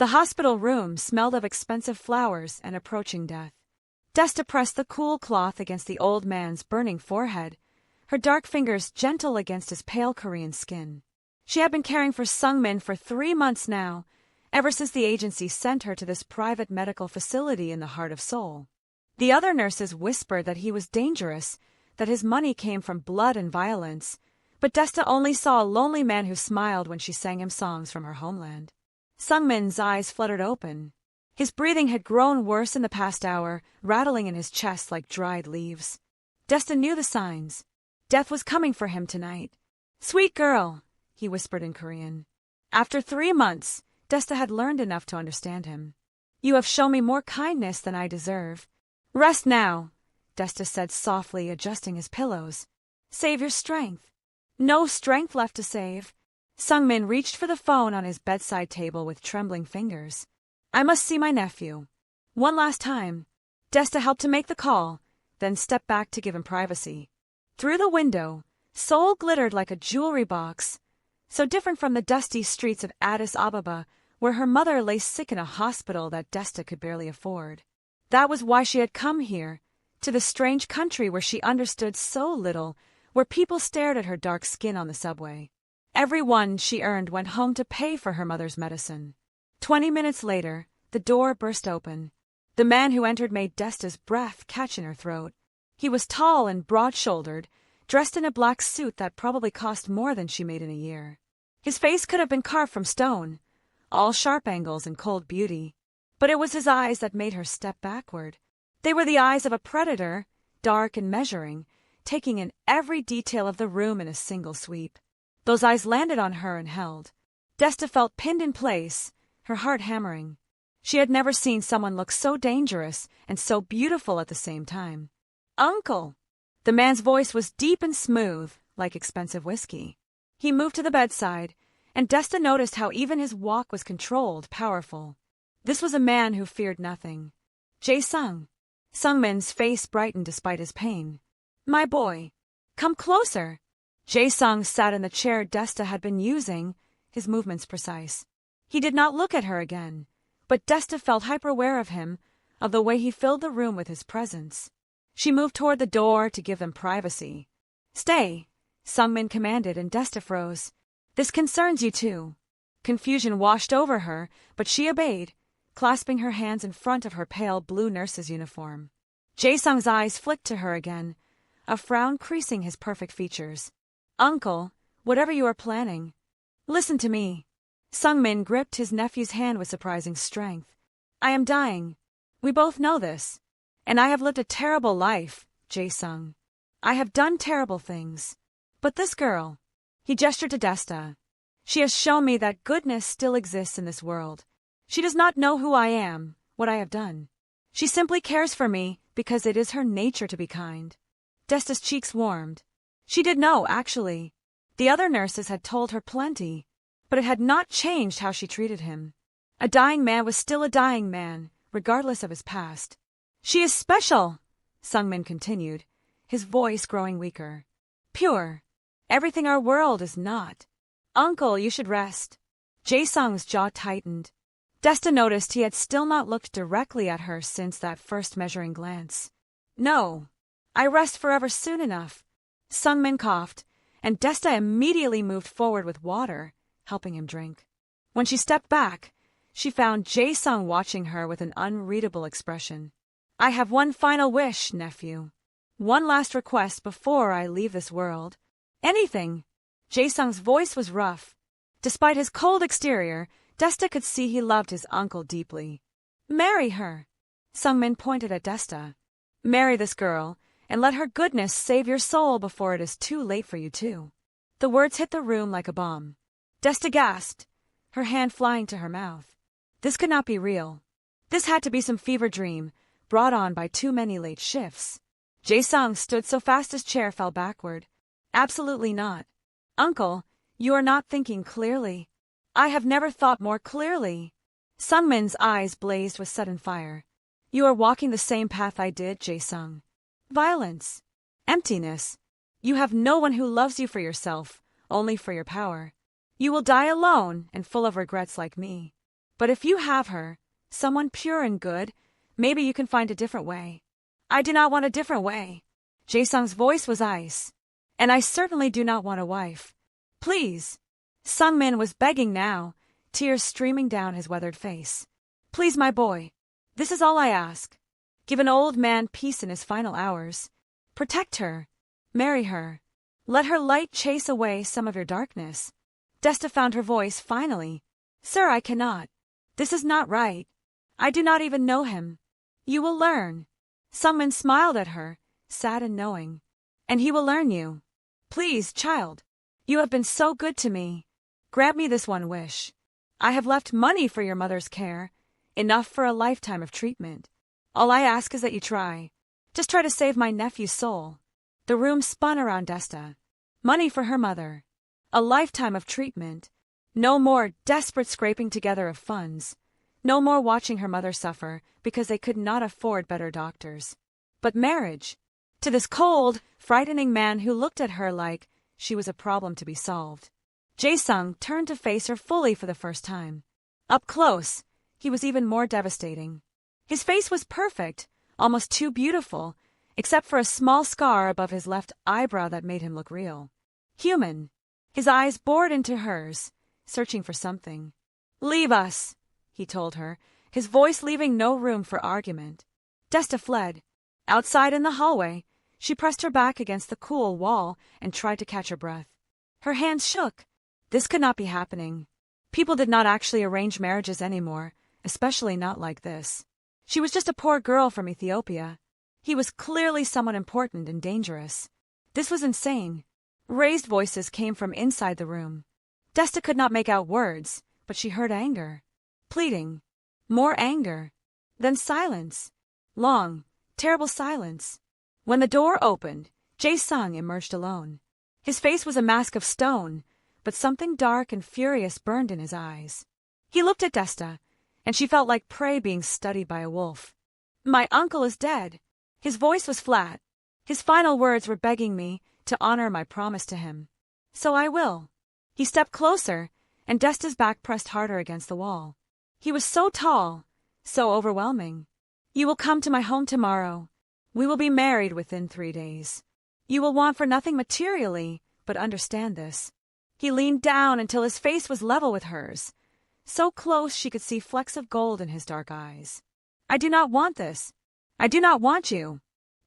The hospital room smelled of expensive flowers and approaching death. Desta pressed the cool cloth against the old man's burning forehead, her dark fingers gentle against his pale Korean skin. She had been caring for Sung-min for 3 months now, ever since the agency sent her to this private medical facility in the heart of Seoul. The other nurses whispered that he was dangerous, that his money came from blood and violence, but Desta only saw a lonely man who smiled when she sang him songs from her homeland. Sung-min's eyes fluttered open. His breathing had grown worse in the past hour, rattling in his chest like dried leaves. Desta knew the signs. Death was coming for him tonight. "Sweet girl," he whispered in Korean. After 3 months, Desta had learned enough to understand him. "You have shown me more kindness than I deserve. Rest now," Desta said softly, adjusting his pillows. "Save your strength." No strength left to save. Sung-min reached for the phone on his bedside table with trembling fingers. "I must see my nephew." One last time. Desta helped to make the call, then stepped back to give him privacy. Through the window, Seoul glittered like a jewelry box, so different from the dusty streets of Addis Ababa, where her mother lay sick in a hospital that Desta could barely afford. That was why she had come here, to the strange country where she understood so little, where people stared at her dark skin on the subway. Every one she earned went home to pay for her mother's medicine. 20 minutes later, the door burst open. The man who entered made Desta's breath catch in her throat. He was tall and broad-shouldered, dressed in a black suit that probably cost more than she made in a year. His face could have been carved from stone, all sharp angles and cold beauty. But it was his eyes that made her step backward. They were the eyes of a predator, dark and measuring, taking in every detail of the room in a single sweep. Those eyes landed on her and held. Desta felt pinned in place, her heart hammering. She had never seen someone look so dangerous and so beautiful at the same time. "Uncle!" The man's voice was deep and smooth, like expensive whiskey. He moved to the bedside, and Desta noticed how even his walk was controlled, powerful. This was a man who feared nothing. Jae-sung. Sung-min's face brightened despite his pain. "My boy, come closer." Jae-sung sat in the chair Desta had been using, his movements precise. He did not look at her again, but Desta felt hyper-aware of him, of the way he filled the room with his presence. She moved toward the door to give them privacy. "Stay," Sung-min commanded, and Desta froze. "This concerns you too." Confusion washed over her, but she obeyed, clasping her hands in front of her pale blue nurse's uniform. Jae-sung's eyes flicked to her again, a frown creasing his perfect features. "Uncle, whatever you are planning, listen to me." Sung-min gripped his nephew's hand with surprising strength. "I am dying. We both know this. And I have lived a terrible life, Jae-sung. I have done terrible things. But this girl," he gestured to Desta, "she has shown me that goodness still exists in this world. She does not know who I am, what I have done. She simply cares for me because it is her nature to be kind." Desta's cheeks warmed. She did know, actually. The other nurses had told her plenty, but it had not changed how she treated him. A dying man was still a dying man, regardless of his past. "She is special," Sung-min continued, his voice growing weaker. "Pure. Everything our world is not. Uncle, you should rest." Jae-sung's jaw tightened. Desta noticed he had still not looked directly at her since that first measuring glance. "No. I rest forever soon enough." Sung-min coughed, and Desta immediately moved forward with water, helping him drink. When she stepped back, she found Jae-sung watching her with an unreadable expression. "I have one final wish, nephew. One last request before I leave this world." "Anything." Jae-sung's voice was rough. Despite his cold exterior, Desta could see he loved his uncle deeply. "Marry her." Sung-min pointed at Desta. "Marry this girl, and let her goodness save your soul before it is too late for you too." The words hit the room like a bomb. Desta gasped, her hand flying to her mouth. This could not be real. This had to be some fever dream, brought on by too many late shifts. Jae-sung stood so fast his chair fell backward. "Absolutely not. Uncle, you are not thinking clearly." "I have never thought more clearly." Sung-min's eyes blazed with sudden fire. "You are walking the same path I did, Jae-sung. Violence. Emptiness. You have no one who loves you for yourself, only for your power. You will die alone and full of regrets like me." But if you have her, someone pure and good, maybe you can find a different way. I do not want a different way. Jae-sung's voice was ice. And I certainly do not want a wife. Please. Sung-min was begging now, tears streaming down his weathered face. Please, my boy. This is all I ask. Give an old man peace in his final hours. Protect her. Marry her. Let her light chase away some of your darkness. Desta found her voice finally. Sir, I cannot. This is not right. I do not even know him. You will learn. Sungmin smiled at her, sad and knowing. And he will learn you. Please, child. You have been so good to me. Grant me this one wish. I have left money for your mother's care, enough for a lifetime of treatment. All I ask is that you try. Just try to save my nephew's soul. The room spun around Desta. Money for her mother. A lifetime of treatment. No more desperate scraping together of funds. No more watching her mother suffer because they could not afford better doctors. But marriage. To this cold, frightening man who looked at her like she was a problem to be solved. Jae-sung turned to face her fully for the first time. Up close, he was even more devastating. His face was perfect, almost too beautiful, except for a small scar above his left eyebrow that made him look real. Human. His eyes bored into hers, searching for something. Leave us, he told her, his voice leaving no room for argument. Desta fled. Outside in the hallway, she pressed her back against the cool wall and tried to catch her breath. Her hands shook. This could not be happening. People did not actually arrange marriages anymore, especially not like this. She was just a poor girl from Ethiopia. He was clearly someone important and dangerous. This was insane. Raised voices came from inside the room. Desta could not make out words, but she heard anger. Pleading. More anger. Then silence. Long, terrible silence. When the door opened, Jae-sung emerged alone. His face was a mask of stone, but something dark and furious burned in his eyes. He looked at Desta, and she felt like prey being studied by a wolf. My uncle is dead. His voice was flat. His final words were begging me to honor my promise to him. So I will. He stepped closer, and Desta's back pressed harder against the wall. He was so tall, so overwhelming. You will come to my home tomorrow. We will be married within 3 days. You will want for nothing materially, but understand this. He leaned down until his face was level with hers, so close she could see flecks of gold in his dark eyes. I do not want this. I do not want you.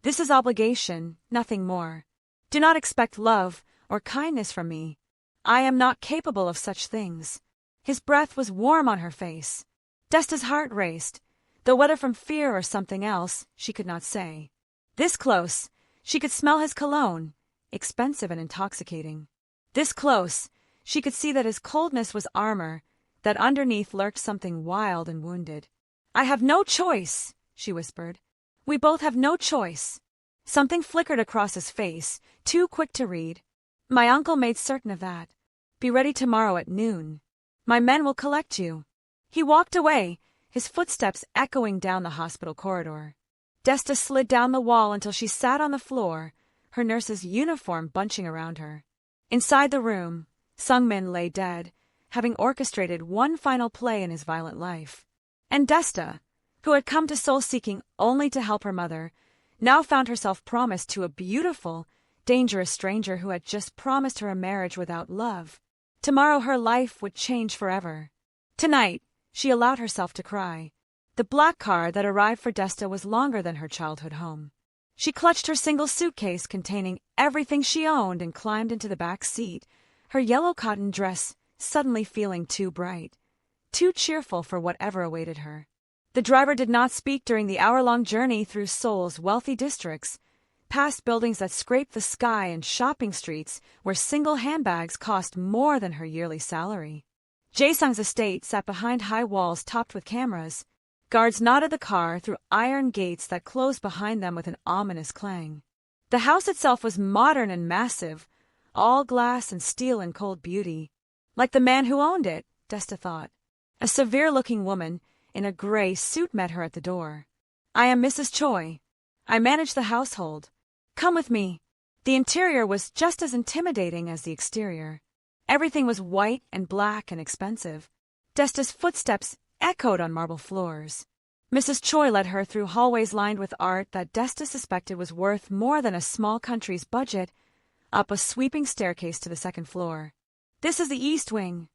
This is obligation, nothing more. Do not expect love or kindness from me. I am not capable of such things. His breath was warm on her face. Desta's heart raced, though whether from fear or something else, she could not say. This close, she could smell his cologne, expensive and intoxicating. This close, she could see that his coldness was armor, that underneath lurked something wild and wounded. I have no choice, she whispered. We both have no choice. Something flickered across his face, too quick to read. My uncle made certain of that. Be ready tomorrow at noon. My men will collect you. He walked away, his footsteps echoing down the hospital corridor. Desta slid down the wall until she sat on the floor, her nurse's uniform bunching around her. Inside the room, Sungmin lay dead, having orchestrated one final play in his violent life. And Desta, who had come to Seoul seeking only to help her mother, now found herself promised to a beautiful, dangerous stranger who had just promised her a marriage without love. Tomorrow her life would change forever. Tonight, she allowed herself to cry. The black car that arrived for Desta was longer than her childhood home. She clutched her single suitcase containing everything she owned and climbed into the back seat, her yellow cotton dress suddenly feeling too bright, too cheerful for whatever awaited her. The driver did not speak during the hour-long journey through Seoul's wealthy districts, past buildings that scraped the sky and shopping streets where single handbags cost more than her yearly salary. Jae-sung's estate sat behind high walls topped with cameras. Guards knotted the car through iron gates that closed behind them with an ominous clang. The house itself was modern and massive, all glass and steel in cold beauty. Like the man who owned it, Desta thought. A severe-looking woman in a gray suit met her at the door. I am Mrs. Choi. I manage the household. Come with me. The interior was just as intimidating as the exterior. Everything was white and black and expensive. Desta's footsteps echoed on marble floors. Mrs. Choi led her through hallways lined with art that Desta suspected was worth more than a small country's budget, up a sweeping staircase to the second floor. This is the East Wing.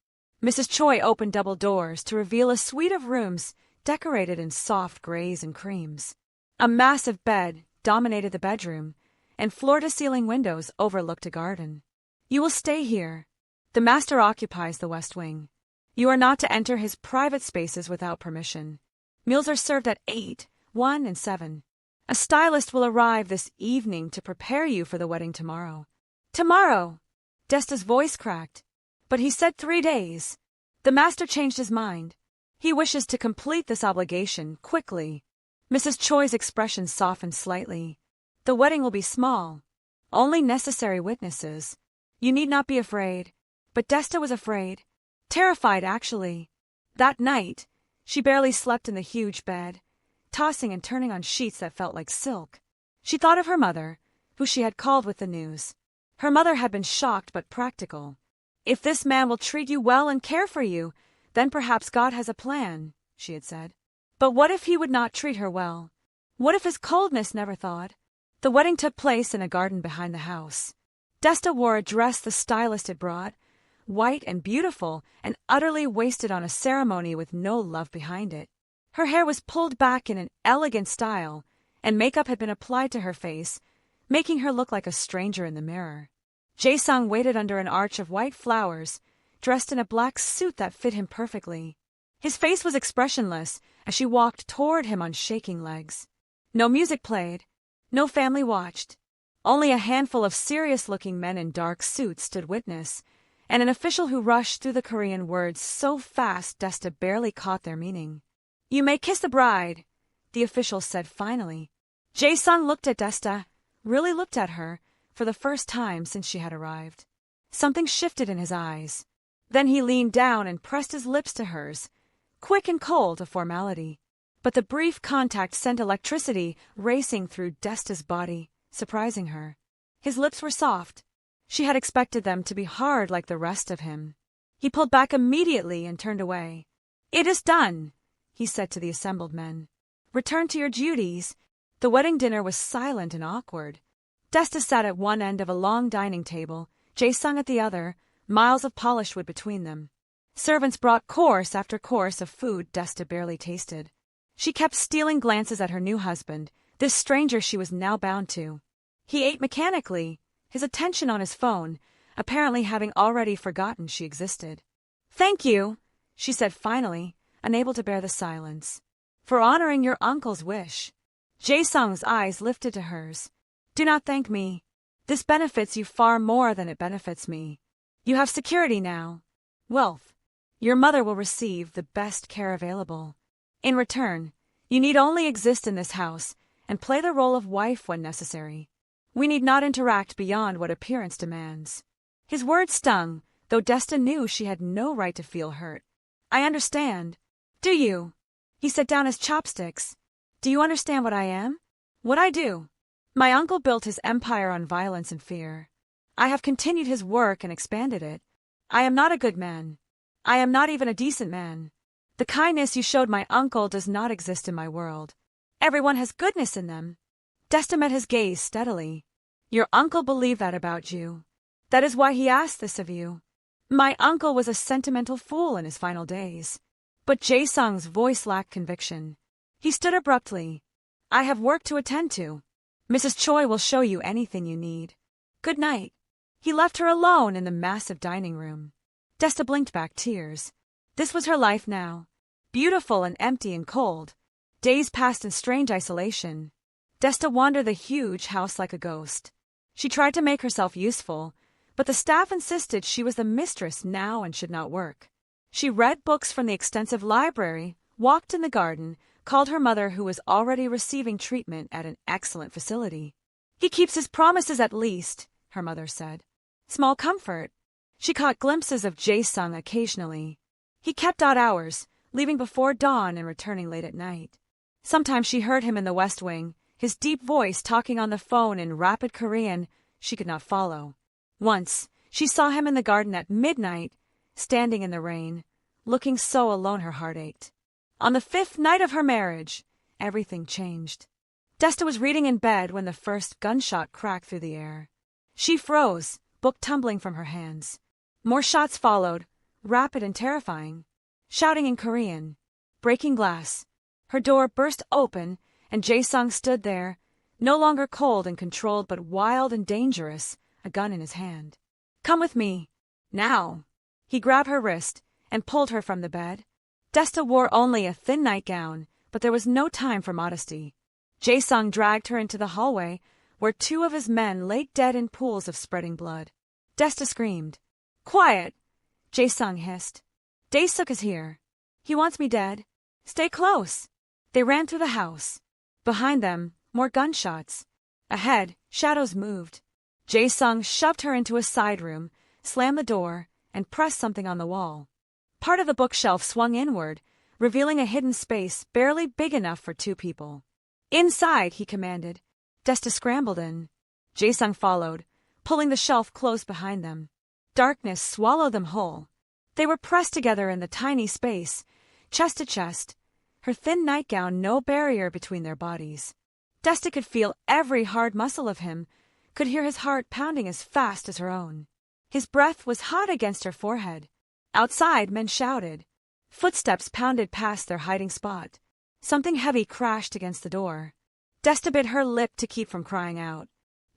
Mrs. Choi opened double doors to reveal a suite of rooms decorated in soft grays and creams. A massive bed dominated the bedroom, and floor-to-ceiling windows overlooked a garden. You will stay here. The master occupies the West Wing. You are not to enter his private spaces without permission. Meals are served at 8, 1, and 7. A stylist will arrive this evening to prepare you for the wedding tomorrow. Tomorrow! Desta's voice cracked. But he said 3 days. The master changed his mind. He wishes to complete this obligation quickly. Mrs. Choi's expression softened slightly. The wedding will be small. Only necessary witnesses. You need not be afraid. But Desta was afraid. Terrified, actually. That night, she barely slept in the huge bed, tossing and turning on sheets that felt like silk. She thought of her mother, who she had called with the news. Her mother had been shocked but practical. If this man will treat you well and care for you, then perhaps God has a plan, she had said. But what if he would not treat her well? What if his coldness never thawed? The wedding took place in a garden behind the house. Desta wore a dress the stylist had brought, white and beautiful, and utterly wasted on a ceremony with no love behind it. Her hair was pulled back in an elegant style, and makeup had been applied to her face, making her look like a stranger in the mirror. Jae-sung waited under an arch of white flowers, dressed in a black suit that fit him perfectly. His face was expressionless as she walked toward him on shaking legs. No music played. No family watched. Only a handful of serious-looking men in dark suits stood witness, and an official who rushed through the Korean words so fast Desta barely caught their meaning. "You may kiss the bride," the official said finally. Jae-sung looked at Desta, really looked at her, for the first time since she had arrived. Something shifted in his eyes. Then he leaned down and pressed his lips to hers, quick and cold, a formality. But the brief contact sent electricity racing through Desta's body, surprising her. His lips were soft. She had expected them to be hard like the rest of him. He pulled back immediately and turned away. "It is done," he said to the assembled men. "Return to your duties." The wedding dinner was silent and awkward. Desta sat at one end of a long dining table, Jae-sung at the other, miles of polished wood between them. Servants brought course after course of food Desta barely tasted. She kept stealing glances at her new husband, this stranger she was now bound to. He ate mechanically, his attention on his phone, apparently having already forgotten she existed. "Thank you," she said finally, unable to bear the silence, "for honoring your uncle's wish." Jae-sung's eyes lifted to hers. "Do not thank me. This benefits you far more than it benefits me. You have security now. Wealth. Your mother will receive the best care available. In return, you need only exist in this house and play the role of wife when necessary. We need not interact beyond what appearance demands." His words stung, though Desta knew she had no right to feel hurt. "I understand." "Do you?" He set down his chopsticks. "Do you understand what I am? What I do? My uncle built his empire on violence and fear. I have continued his work and expanded it. I am not a good man. I am not even a decent man. The kindness you showed my uncle does not exist in my world. Everyone has goodness in them." Desta met his gaze steadily. "Your uncle believed that about you. That is why he asked this of you. My uncle was a sentimental fool in his final days." But Jae-sung's voice lacked conviction. He stood abruptly. "I have work to attend to. Mrs. Choi will show you anything you need. Good night." He left her alone in the massive dining room. Desta blinked back tears. This was her life now. Beautiful and empty and cold. Days passed in strange isolation. Desta wandered the huge house like a ghost. She tried to make herself useful, but the staff insisted she was the mistress now and should not work. She read books from the extensive library, walked in the garden, called her mother who was already receiving treatment at an excellent facility. "He keeps his promises at least," her mother said. Small comfort. She caught glimpses of Jae-sung occasionally. He kept odd hours, leaving before dawn and returning late at night. Sometimes she heard him in the West Wing, his deep voice talking on the phone in rapid Korean she could not follow. Once, she saw him in the garden at midnight, standing in the rain, looking so alone her heart ached. On the 5th night of her marriage, everything changed. Desta was reading in bed when the first gunshot cracked through the air. She froze, book tumbling from her hands. More shots followed, rapid and terrifying. Shouting in Korean, breaking glass. Her door burst open, and Jae-sung stood there, no longer cold and controlled but wild and dangerous, a gun in his hand. "Come with me. Now." He grabbed her wrist and pulled her from the bed. Desta wore only a thin nightgown, but there was no time for modesty. Jae-sung dragged her into the hallway, where 2 of his men lay dead in pools of spreading blood. Desta screamed. "Quiet!" Jae-sung hissed. "Dae-suk is here. He wants me dead. Stay close." They ran through the house. Behind them, more gunshots. Ahead, shadows moved. Jae-sung shoved her into a side room, slammed the door, and pressed something on the wall. Part of the bookshelf swung inward, revealing a hidden space barely big enough for 2 people. "Inside," he commanded. Desta scrambled in. Jae-sung followed, pulling the shelf closed behind them. Darkness swallowed them whole. They were pressed together in the tiny space, chest to chest, her thin nightgown no barrier between their bodies. Desta could feel every hard muscle of him, could hear his heart pounding as fast as her own. His breath was hot against her forehead. Outside, men shouted. Footsteps pounded past their hiding spot. Something heavy crashed against the door. Desta bit her lip to keep from crying out.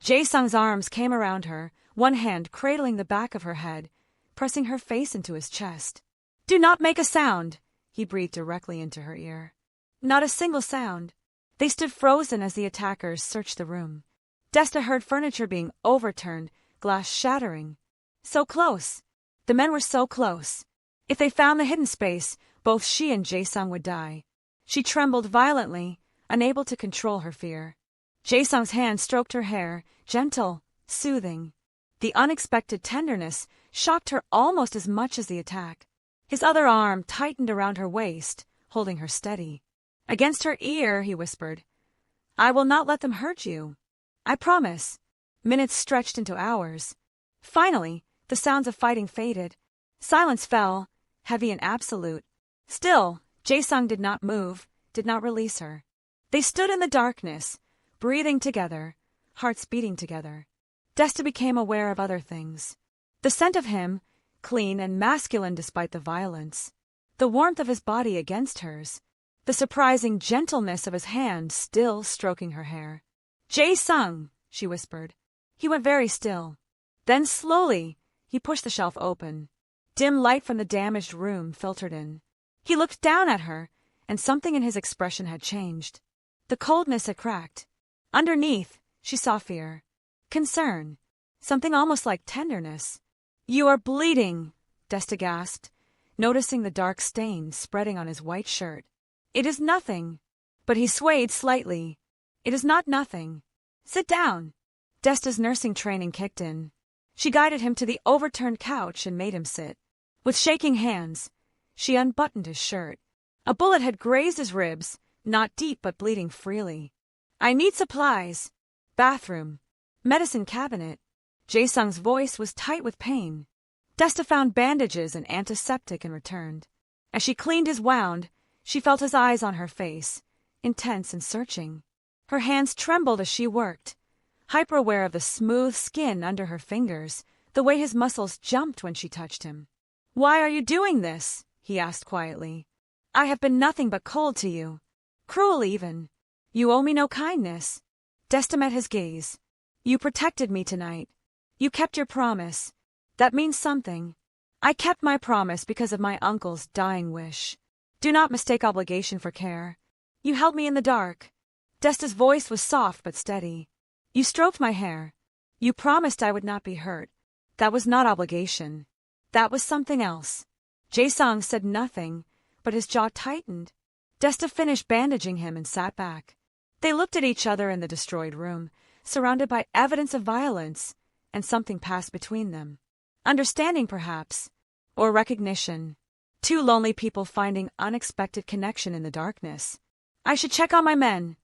Jae-sung's arms came around her, one hand cradling the back of her head, pressing her face into his chest. "Do not make a sound," he breathed directly into her ear. Not a single sound. They stood frozen as the attackers searched the room. Desta heard furniture being overturned, glass shattering. So close. The men were so close. If they found the hidden space, both she and Jae-sung would die. She trembled violently, unable to control her fear. Jae-sung's hand stroked her hair, gentle, soothing. The unexpected tenderness shocked her almost as much as the attack. His other arm tightened around her waist, holding her steady. Against her ear, he whispered, "I will not let them hurt you. I promise." Minutes stretched into hours. Finally, the sounds of fighting faded. Silence fell, heavy and absolute. Still, Jae-sung did not move, did not release her. They stood in the darkness, breathing together, hearts beating together. Desta became aware of other things. The scent of him, clean and masculine despite the violence. The warmth of his body against hers. The surprising gentleness of his hand still stroking her hair. "Jae-sung," she whispered. He went very still. Then slowly, he pushed the shelf open. Dim light from the damaged room filtered in. He looked down at her, and something in his expression had changed. The coldness had cracked. Underneath, she saw fear. Concern. Something almost like tenderness. "You are bleeding," Desta gasped, noticing the dark stain spreading on his white shirt. "It is nothing." But he swayed slightly. "It is not nothing. Sit down." Desta's nursing training kicked in. She guided him to the overturned couch and made him sit. With shaking hands, she unbuttoned his shirt. A bullet had grazed his ribs, not deep but bleeding freely. "I need supplies. Bathroom. Medicine cabinet." Jae-sung's voice was tight with pain. Desta found bandages and antiseptic and returned. As she cleaned his wound, she felt his eyes on her face, intense and searching. Her hands trembled as she worked, hyper-aware of the smooth skin under her fingers, the way his muscles jumped when she touched him. "Why are you doing this?" he asked quietly. "I have been nothing but cold to you. Cruel even. You owe me no kindness." Desta met his gaze. "You protected me tonight. You kept your promise. That means something. I kept my promise because of my uncle's dying wish. Do not mistake obligation for care. You held me in the dark." Desta's voice was soft but steady. "You stroked my hair. You promised I would not be hurt. That was not obligation. That was something else." Jae-sung said nothing, but his jaw tightened. Desta finished bandaging him and sat back. They looked at each other in the destroyed room, surrounded by evidence of violence, and something passed between them. Understanding, perhaps, or recognition. 2 lonely people finding unexpected connection in the darkness. "I should check on my men,"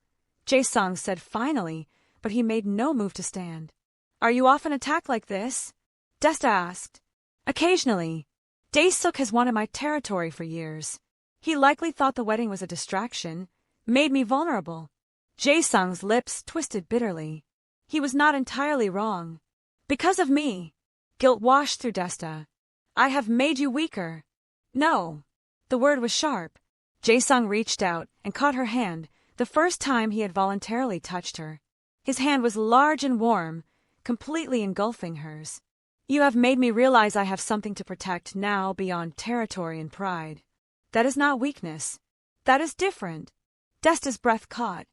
Jae-sung said finally, but he made no move to stand. "Are you often attacked like this?" Desta asked. "Occasionally. Dae-suk has wanted my territory for years." He likely thought the wedding was a distraction, made me vulnerable. Jae-sung's lips twisted bitterly. He was not entirely wrong. Because of me. Guilt washed through Desta. I have made you weaker. No. The word was sharp. Jae-sung reached out and caught her hand, the first time he had voluntarily touched her. His hand was large and warm, completely engulfing hers. You have made me realize I have something to protect now beyond territory and pride. That is not weakness. That is different. Desta's breath caught.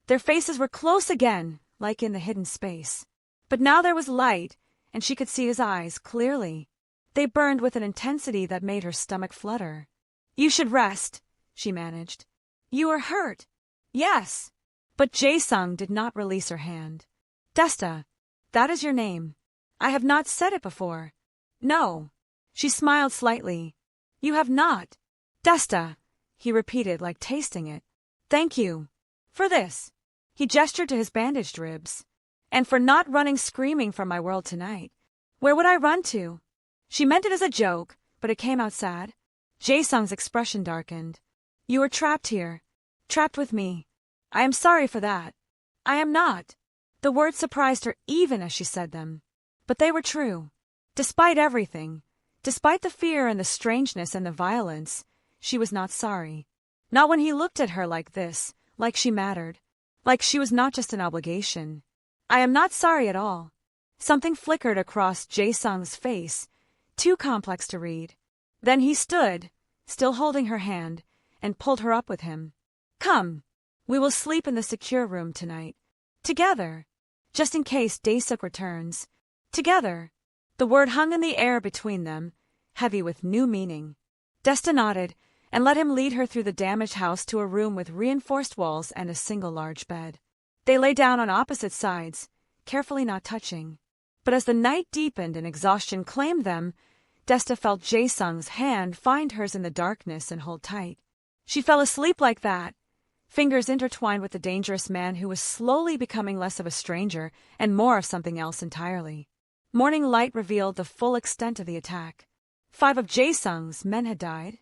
Their faces were close again, like in the hidden space. But now there was light, and she could see his eyes clearly. They burned with an intensity that made her stomach flutter. You should rest, she managed. You are hurt. Yes. But Jae-sung did not release her hand. Desta, that is your name. I have not said it before. No. She smiled slightly. You have not. Desta, he repeated like tasting it. Thank you. For this. He gestured to his bandaged ribs. And for not running screaming from my world tonight. Where would I run to? She meant it as a joke, but it came out sad. Jae-sung's expression darkened. You were trapped here. Trapped with me. I am sorry for that. I am not. The words surprised her even as she said them. But they were true. Despite everything, despite the fear and the strangeness and the violence, she was not sorry. Not when he looked at her like this, like she mattered. Like she was not just an obligation. I am not sorry at all. Something flickered across Jae-sung's face, too complex to read. Then he stood, still holding her hand, and pulled her up with him. Come. We will sleep in the secure room tonight. Together. Just in case Dae-suk returns. Together. The word hung in the air between them, heavy with new meaning. Desta nodded, and let him lead her through the damaged house to a room with reinforced walls and a single large bed. They lay down on opposite sides, carefully not touching. But as the night deepened and exhaustion claimed them, Desta felt Jae-sung's hand find hers in the darkness and hold tight. She fell asleep like that, fingers intertwined with the dangerous man who was slowly becoming less of a stranger and more of something else entirely. Morning light revealed the full extent of the attack. 5 of Jae-sung's men had died.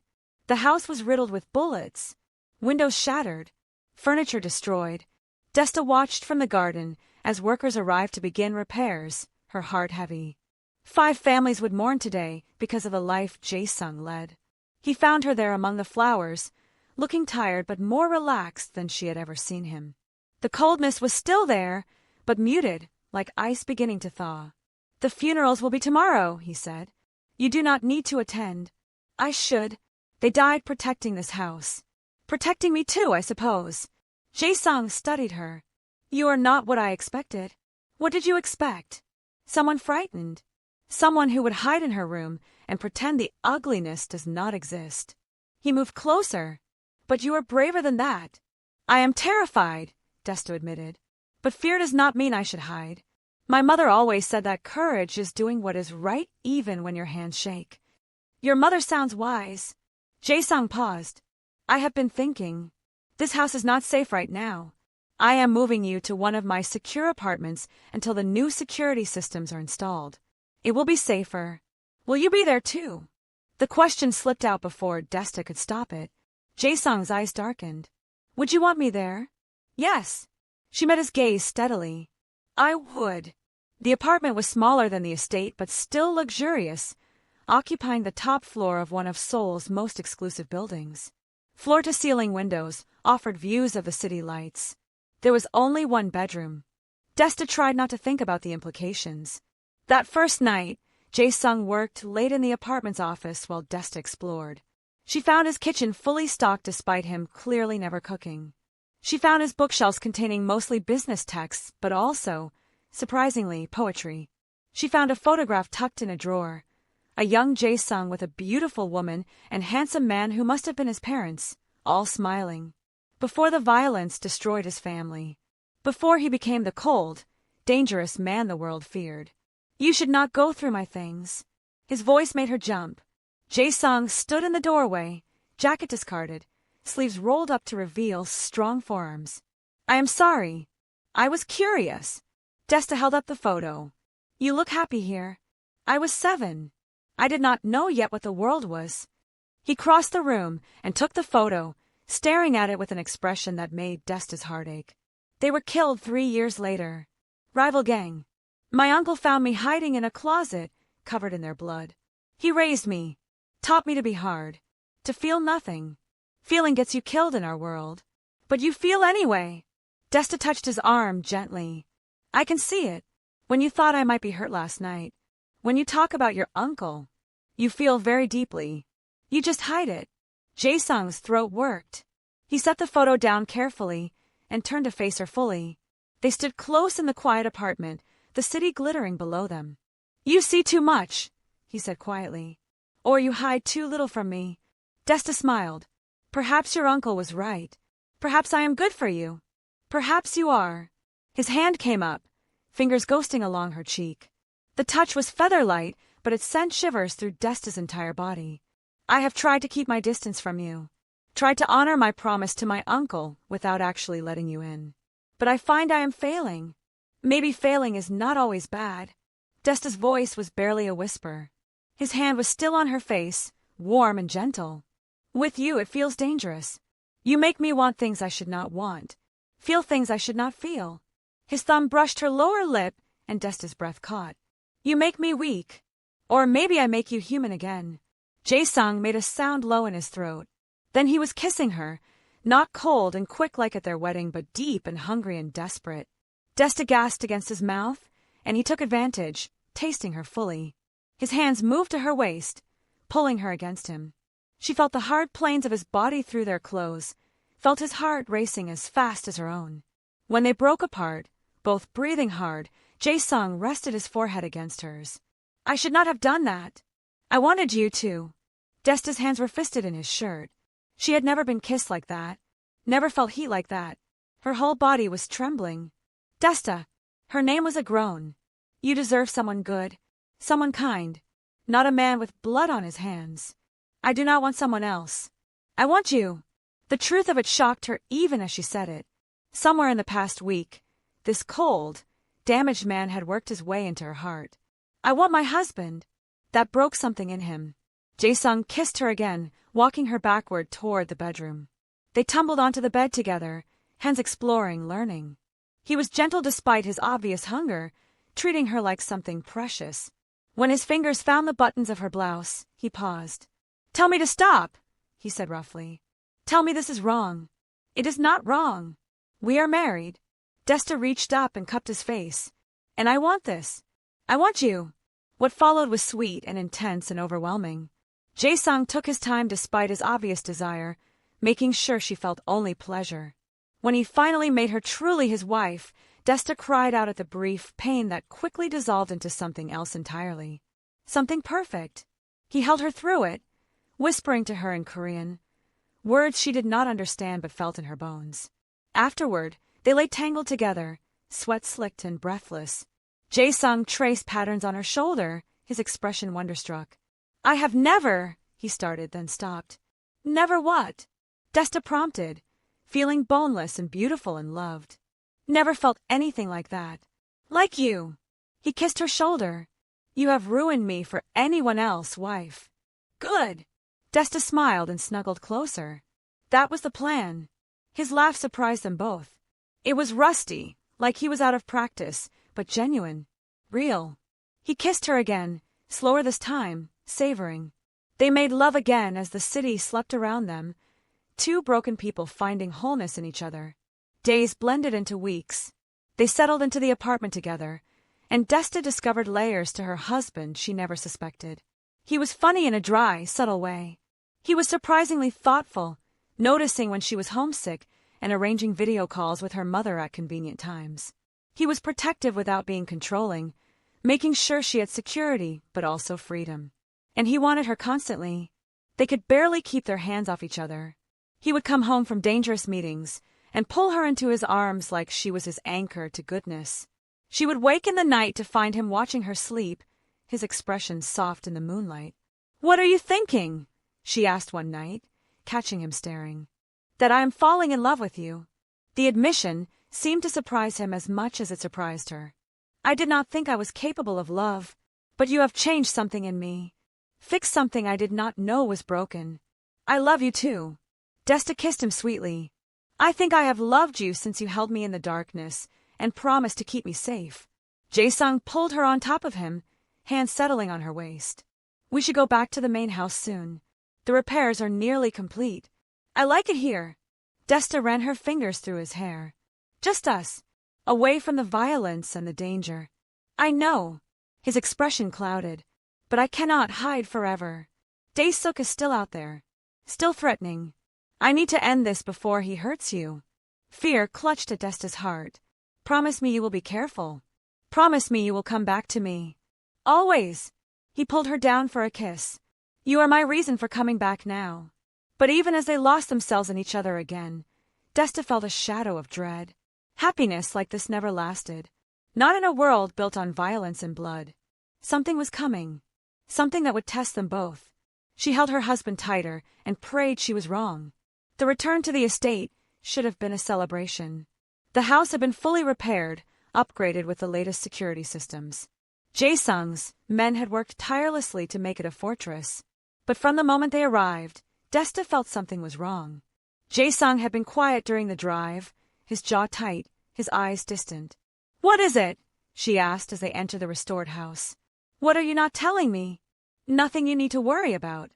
The house was riddled with bullets, windows shattered, furniture destroyed. Desta watched from the garden as workers arrived to begin repairs, her heart heavy. 5 families would mourn today because of the life Jae-sung led. He found her there among the flowers, looking tired but more relaxed than she had ever seen him. The coldness was still there, but muted, like ice beginning to thaw. The funerals will be tomorrow, he said. You do not need to attend. I should. They died protecting this house. Protecting me too, I suppose. Jae-sung studied her. You are not what I expected. What did you expect? Someone frightened. Someone who would hide in her room and pretend the ugliness does not exist. He moved closer. But you are braver than that. I am terrified, Desta admitted. But fear does not mean I should hide. My mother always said that courage is doing what is right even when your hands shake. Your mother sounds wise. Jae-sung paused. I have been thinking. This house is not safe right now. I am moving you to one of my secure apartments until the new security systems are installed. It will be safer. Will you be there too? The question slipped out before Desta could stop it. Jae-sung's eyes darkened. Would you want me there? Yes. She met his gaze steadily. I would. The apartment was smaller than the estate but still luxurious, occupying the top floor of one of Seoul's most exclusive buildings. Floor-to-ceiling windows offered views of the city lights. There was only one bedroom. Desta tried not to think about the implications. That first night, Jae-sung worked late in the apartment's office while Desta explored. She found his kitchen fully stocked despite him clearly never cooking. She found his bookshelves containing mostly business texts, but also, surprisingly, poetry. She found a photograph tucked in a drawer. A young Jae-sung with a beautiful woman and handsome man who must have been his parents, all smiling. Before the violence destroyed his family. Before he became the cold, dangerous man the world feared. You should not go through my things. His voice made her jump. Jae-sung stood in the doorway, jacket discarded, sleeves rolled up to reveal strong forearms. I am sorry. I was curious. Desta held up the photo. You look happy here. I was 7. I did not know yet what the world was. He crossed the room and took the photo, staring at it with an expression that made Desta's heart ache. They were killed 3 years later. Rival gang. My uncle found me hiding in a closet, covered in their blood. He raised me, taught me to be hard, to feel nothing. Feeling gets you killed in our world. But you feel anyway. Desta touched his arm gently. I can see it. When you thought I might be hurt last night. When you talk about your uncle. You feel very deeply. You just hide it. Jae-sung's throat worked. He set the photo down carefully and turned to face her fully. They stood close in the quiet apartment, the city glittering below them. You see too much, he said quietly. Or you hide too little from me. Desta smiled. Perhaps your uncle was right. Perhaps I am good for you. Perhaps you are. His hand came up, fingers ghosting along her cheek. The touch was feather-light, but it sent shivers through Desta's entire body. I have tried to keep my distance from you. Tried to honor my promise to my uncle without actually letting you in. But I find I am failing. Maybe failing is not always bad. Desta's voice was barely a whisper. His hand was still on her face, warm and gentle. With you it feels dangerous. You make me want things I should not want. Feel things I should not feel. His thumb brushed her lower lip, and Desta's breath caught. You make me weak. Or maybe I make you human again. Jae-sung made a sound low in his throat. Then he was kissing her, not cold and quick like at their wedding, but deep and hungry and desperate. Desta gasped against his mouth, and he took advantage, tasting her fully. His hands moved to her waist, pulling her against him. She felt the hard planes of his body through their clothes, felt his heart racing as fast as her own. When they broke apart, both breathing hard, Jae-sung rested his forehead against hers. I should not have done that. I wanted you to. Desta's hands were fisted in his shirt. She had never been kissed like that, never felt heat like that. Her whole body was trembling. Desta. Her name was a groan. You deserve someone good, someone kind, not a man with blood on his hands. I do not want someone else. I want you. The truth of it shocked her even as she said it. Somewhere in the past week, this cold, damaged man had worked his way into her heart. I want my husband. That broke something in him. Jae-sung kissed her again, walking her backward toward the bedroom. They tumbled onto the bed together, hands exploring, learning. He was gentle despite his obvious hunger, treating her like something precious. When his fingers found the buttons of her blouse, he paused. Tell me to stop, he said roughly. Tell me this is wrong. It is not wrong. We are married. Desta reached up and cupped his face. And I want this. I want you. What followed was sweet and intense and overwhelming. Jae-sung took his time despite his obvious desire, making sure she felt only pleasure. When he finally made her truly his wife, Desta cried out at the brief pain that quickly dissolved into something else entirely. Something perfect. He held her through it, whispering to her in Korean, words she did not understand but felt in her bones. Afterward, they lay tangled together, sweat-slicked and breathless. Jae-sung traced patterns on her shoulder, his expression wonderstruck. I have never, he started, then stopped. Never what? Desta prompted, feeling boneless and beautiful and loved. Never felt anything like that. Like you. He kissed her shoulder. You have ruined me for anyone else, wife. Good. Desta smiled and snuggled closer. That was the plan. His laugh surprised them both. It was rusty, like he was out of practice, but genuine, real. He kissed her again, slower this time, savoring. They made love again as the city slept around them, two broken people finding wholeness in each other. Days blended into weeks. They settled into the apartment together, and Desta discovered layers to her husband she never suspected. He was funny in a dry, subtle way. He was surprisingly thoughtful, noticing when she was homesick and arranging video calls with her mother at convenient times. He was protective without being controlling, making sure she had security but also freedom. And he wanted her constantly. They could barely keep their hands off each other. He would come home from dangerous meetings and pull her into his arms like she was his anchor to goodness. She would wake in the night to find him watching her sleep, his expression soft in the moonlight. What are you thinking? She asked one night, catching him staring. That I am falling in love with you. The admission seemed to surprise him as much as it surprised her. I did not think I was capable of love, but you have changed something in me. Fixed something I did not know was broken. I love you too. Desta kissed him sweetly. I think I have loved you since you held me in the darkness and promised to keep me safe. Jae-sung pulled her on top of him, hands settling on her waist. We should go back to the main house soon. The repairs are nearly complete. I like it here. Desta ran her fingers through his hair. Just us, away from the violence and the danger. I know. His expression clouded. But I cannot hide forever. Dae-suk is still out there. Still threatening. I need to end this before he hurts you. Fear clutched at Desta's heart. Promise me you will be careful. Promise me you will come back to me. Always. He pulled her down for a kiss. You are my reason for coming back now. But even as they lost themselves in each other again, Desta felt a shadow of dread. Happiness like this never lasted. Not in a world built on violence and blood. Something was coming. Something that would test them both. She held her husband tighter and prayed she was wrong. The return to the estate should have been a celebration. The house had been fully repaired, upgraded with the latest security systems. Jae-sung's men had worked tirelessly to make it a fortress. But from the moment they arrived, Desta felt something was wrong. Jae-sung had been quiet during the drive, his jaw tight, his eyes distant. What is it? She asked as they entered the restored house. What are you not telling me? Nothing you need to worry about.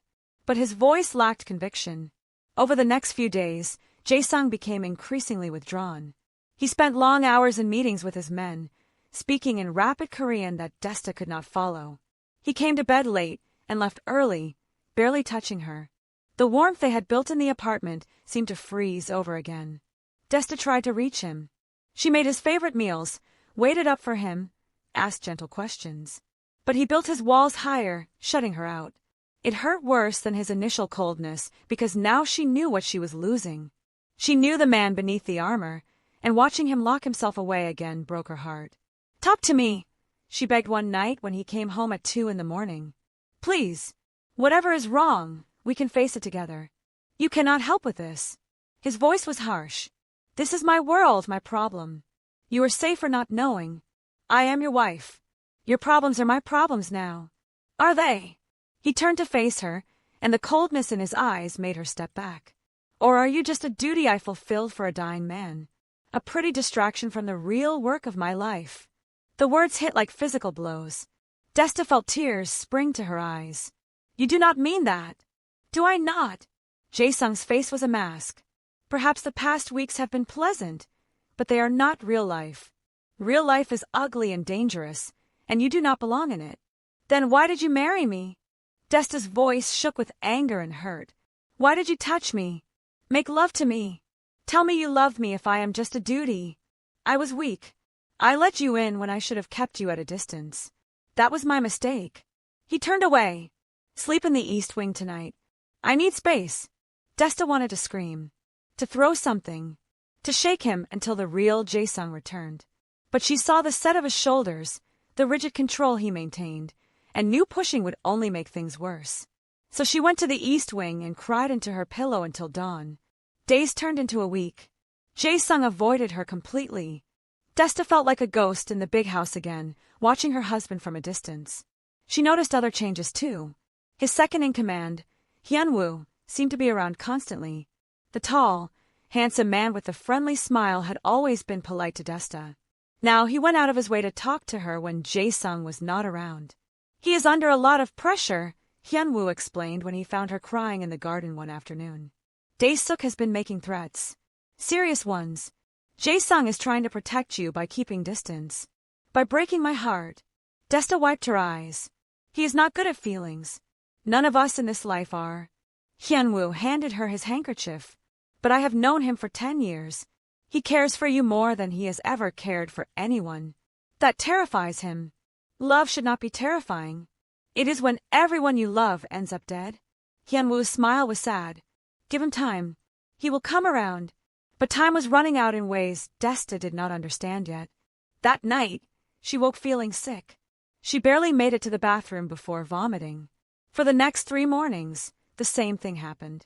But his voice lacked conviction. Over the next few days, Jae-sung became increasingly withdrawn. He spent long hours in meetings with his men, speaking in rapid Korean that Desta could not follow. He came to bed late and left early, barely touching her. The warmth they had built in the apartment seemed to freeze over again. Desta tried to reach him. She made his favorite meals, waited up for him, asked gentle questions. But he built his walls higher, shutting her out. It hurt worse than his initial coldness because now she knew what she was losing. She knew the man beneath the armor, and watching him lock himself away again broke her heart. Talk to me, she begged one night when he came home at 2 a.m. Please, whatever is wrong, we can face it together. You cannot help with this. His voice was harsh. This is my world, my problem. You are safe for not knowing. I am your wife. Your problems are my problems now. Are they? He turned to face her, and the coldness in his eyes made her step back. Or are you just a duty I fulfilled for a dying man? A pretty distraction from the real work of my life. The words hit like physical blows. Desta felt tears spring to her eyes. You do not mean that. Do I not? Jae-sung's face was a mask. Perhaps the past weeks have been pleasant, but they are not real life. Real life is ugly and dangerous, and you do not belong in it. Then why did you marry me? Desta's voice shook with anger and hurt. Why did you touch me? Make love to me. Tell me you loved me if I am just a duty. I was weak. I let you in when I should have kept you at a distance. That was my mistake. He turned away. Sleep in the east wing tonight. I need space. Desta wanted to scream, to throw something, to shake him until the real Jae-sung returned. But she saw the set of his shoulders, the rigid control he maintained, and knew pushing would only make things worse. So she went to the east wing and cried into her pillow until dawn. Days turned into a week. Jae-sung avoided her completely. Desta felt like a ghost in the big house again, watching her husband from a distance. She noticed other changes too. His second-in-command, Hyun-woo, seemed to be around constantly. The tall, handsome man with the friendly smile had always been polite to Desta. Now he went out of his way to talk to her when Jae-sung was not around. He is under a lot of pressure, Hyun-woo explained when he found her crying in the garden one afternoon. Dae-suk has been making threats. Serious ones. Jae-sung is trying to protect you by keeping distance. By breaking my heart. Desta wiped her eyes. He is not good at feelings. None of us in this life are. Hyun-woo handed her his handkerchief. But I have known him for 10 years. He cares for you more than he has ever cared for anyone. That terrifies him. Love should not be terrifying. It is when everyone you love ends up dead. Hyun-woo's smile was sad. Give him time. He will come around. But time was running out in ways Desta did not understand yet. That night, she woke feeling sick. She barely made it to the bathroom before vomiting. For the next 3 mornings, the same thing happened.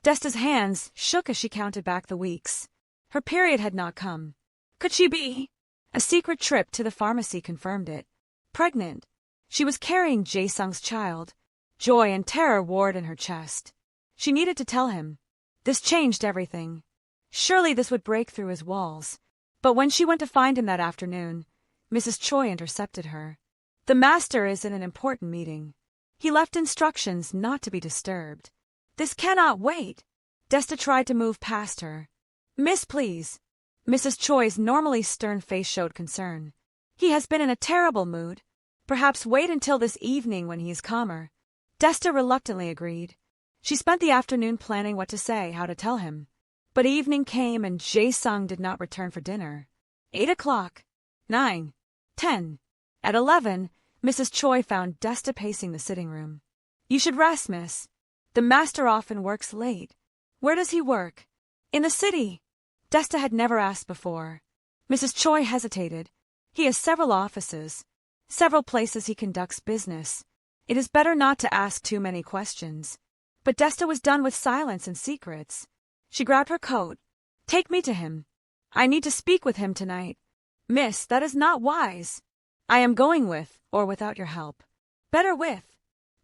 Desta's hands shook as she counted back the weeks. Her period had not come. Could she be? A secret trip to the pharmacy confirmed it. Pregnant. She was carrying Jae-sung's child. Joy and terror warred in her chest. She needed to tell him. This changed everything. Surely this would break through his walls. But when she went to find him that afternoon, Mrs. Choi intercepted her. The master is in an important meeting. He left instructions not to be disturbed. This cannot wait. Desta tried to move past her. Miss, please. Mrs. Choi's normally stern face showed concern. He has been in a terrible mood. Perhaps wait until this evening when he is calmer. Desta reluctantly agreed. She spent the afternoon planning what to say, how to tell him. But evening came and Jae-sung did not return for dinner. 8 o'clock. 9. 10. At 11, Mrs. Choi found Desta pacing the sitting room. You should rest, miss. The master often works late. Where does he work? In the city. Desta had never asked before. Mrs. Choi hesitated. He has several offices, several places he conducts business. It is better not to ask too many questions. But Desta was done with silence and secrets. She grabbed her coat. Take me to him. I need to speak with him tonight. Miss, that is not wise. I am going with, or without your help. Better with.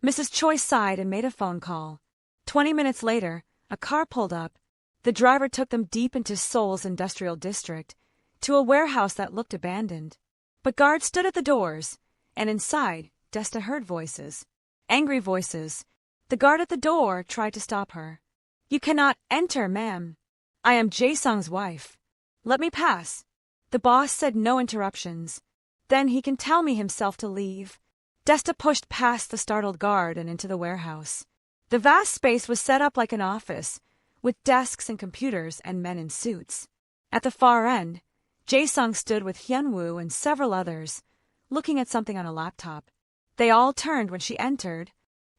Mrs. Choi sighed and made a phone call. 20 minutes later, a car pulled up. The driver took them deep into Seoul's industrial district, to a warehouse that looked abandoned. But guards stood at the doors, and inside, Desta heard voices. Angry voices. The guard at the door tried to stop her. You cannot enter, ma'am. I am Jae-sung's wife. Let me pass. The boss said no interruptions. Then he can tell me himself to leave. Desta pushed past the startled guard and into the warehouse. The vast space was set up like an office, with desks and computers and men in suits. At the far end, Jae-sung stood with Hyun-woo and several others, looking at something on a laptop. They all turned when she entered.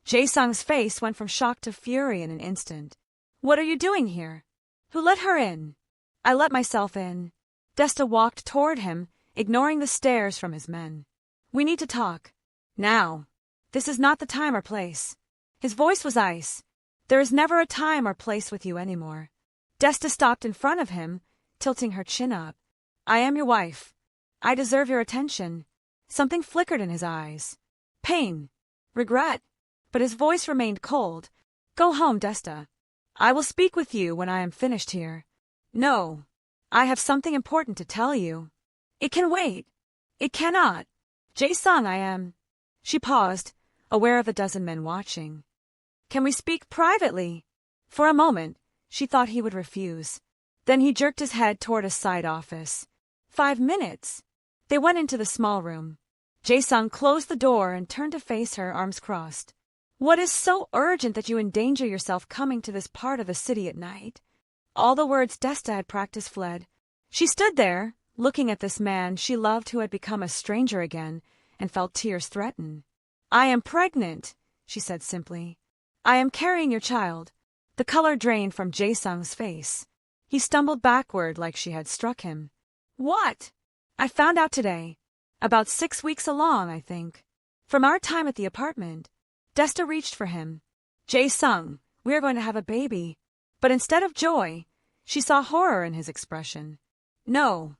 Jae-sung's face went from shock to fury in an instant. What are you doing here? Who let her in? I let myself in. Desta walked toward him, ignoring the stares from his men. We need to talk. Now. This is not the time or place. His voice was ice. There is never a time or place with you anymore. Desta stopped in front of him, tilting her chin up. I am your wife. I deserve your attention. Something flickered in his eyes. Pain. Regret. But his voice remained cold. Go home, Desta. I will speak with you when I am finished here. No. I have something important to tell you. It can wait. It cannot. Jae-sung, I am. She paused, aware of a dozen men watching. Can we speak privately? For a moment, she thought he would refuse. Then he jerked his head toward a side office. 5 minutes. They went into the small room. Jae-sung closed the door and turned to face her, arms crossed. What is so urgent that you endanger yourself coming to this part of the city at night? All the words Desta had practiced fled. She stood there, looking at this man she loved who had become a stranger again, and felt tears threaten. I am pregnant, she said simply. I am carrying your child. The color drained from Jae-sung's face. He stumbled backward like she had struck him. What? I found out today. About 6 weeks along, I think. From our time at the apartment. Desta reached for him. Jae-sung, we are going to have a baby. But instead of joy, she saw horror in his expression. No,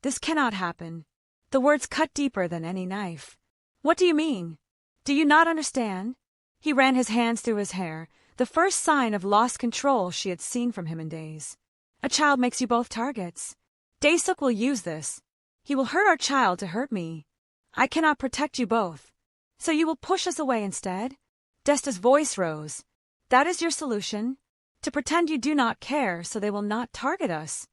this cannot happen. The words cut deeper than any knife. What do you mean? Do you not understand? He ran his hands through his hair, the first sign of lost control she had seen from him in days. A child makes you both targets. Dae-suk will use this. He will hurt our child to hurt me. I cannot protect you both. So you will push us away instead? Desta's voice rose. That is your solution? To pretend you do not care so they will not target us.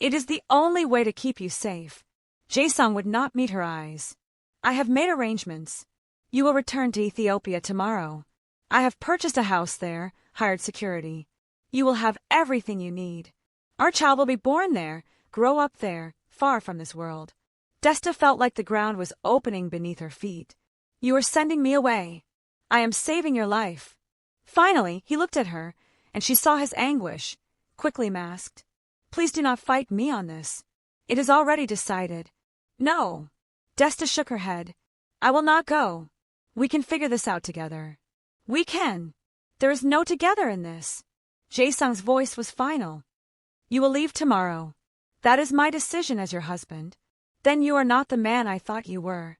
It is the only way to keep you safe. Jae-sung would not meet her eyes. I have made arrangements. You will return to Ethiopia tomorrow. I have purchased a house there, hired security. You will have everything you need. Our child will be born there, grow up there, far from this world. Desta felt like the ground was opening beneath her feet. You are sending me away. I am saving your life. Finally, he looked at her, and she saw his anguish, quickly masked. Please do not fight me on this. It is already decided. No. Desta shook her head. I will not go. We can figure this out together. We can. There is no together in this. Jae-sung's voice was final. You will leave tomorrow. That is my decision as your husband. Then you are not the man I thought you were.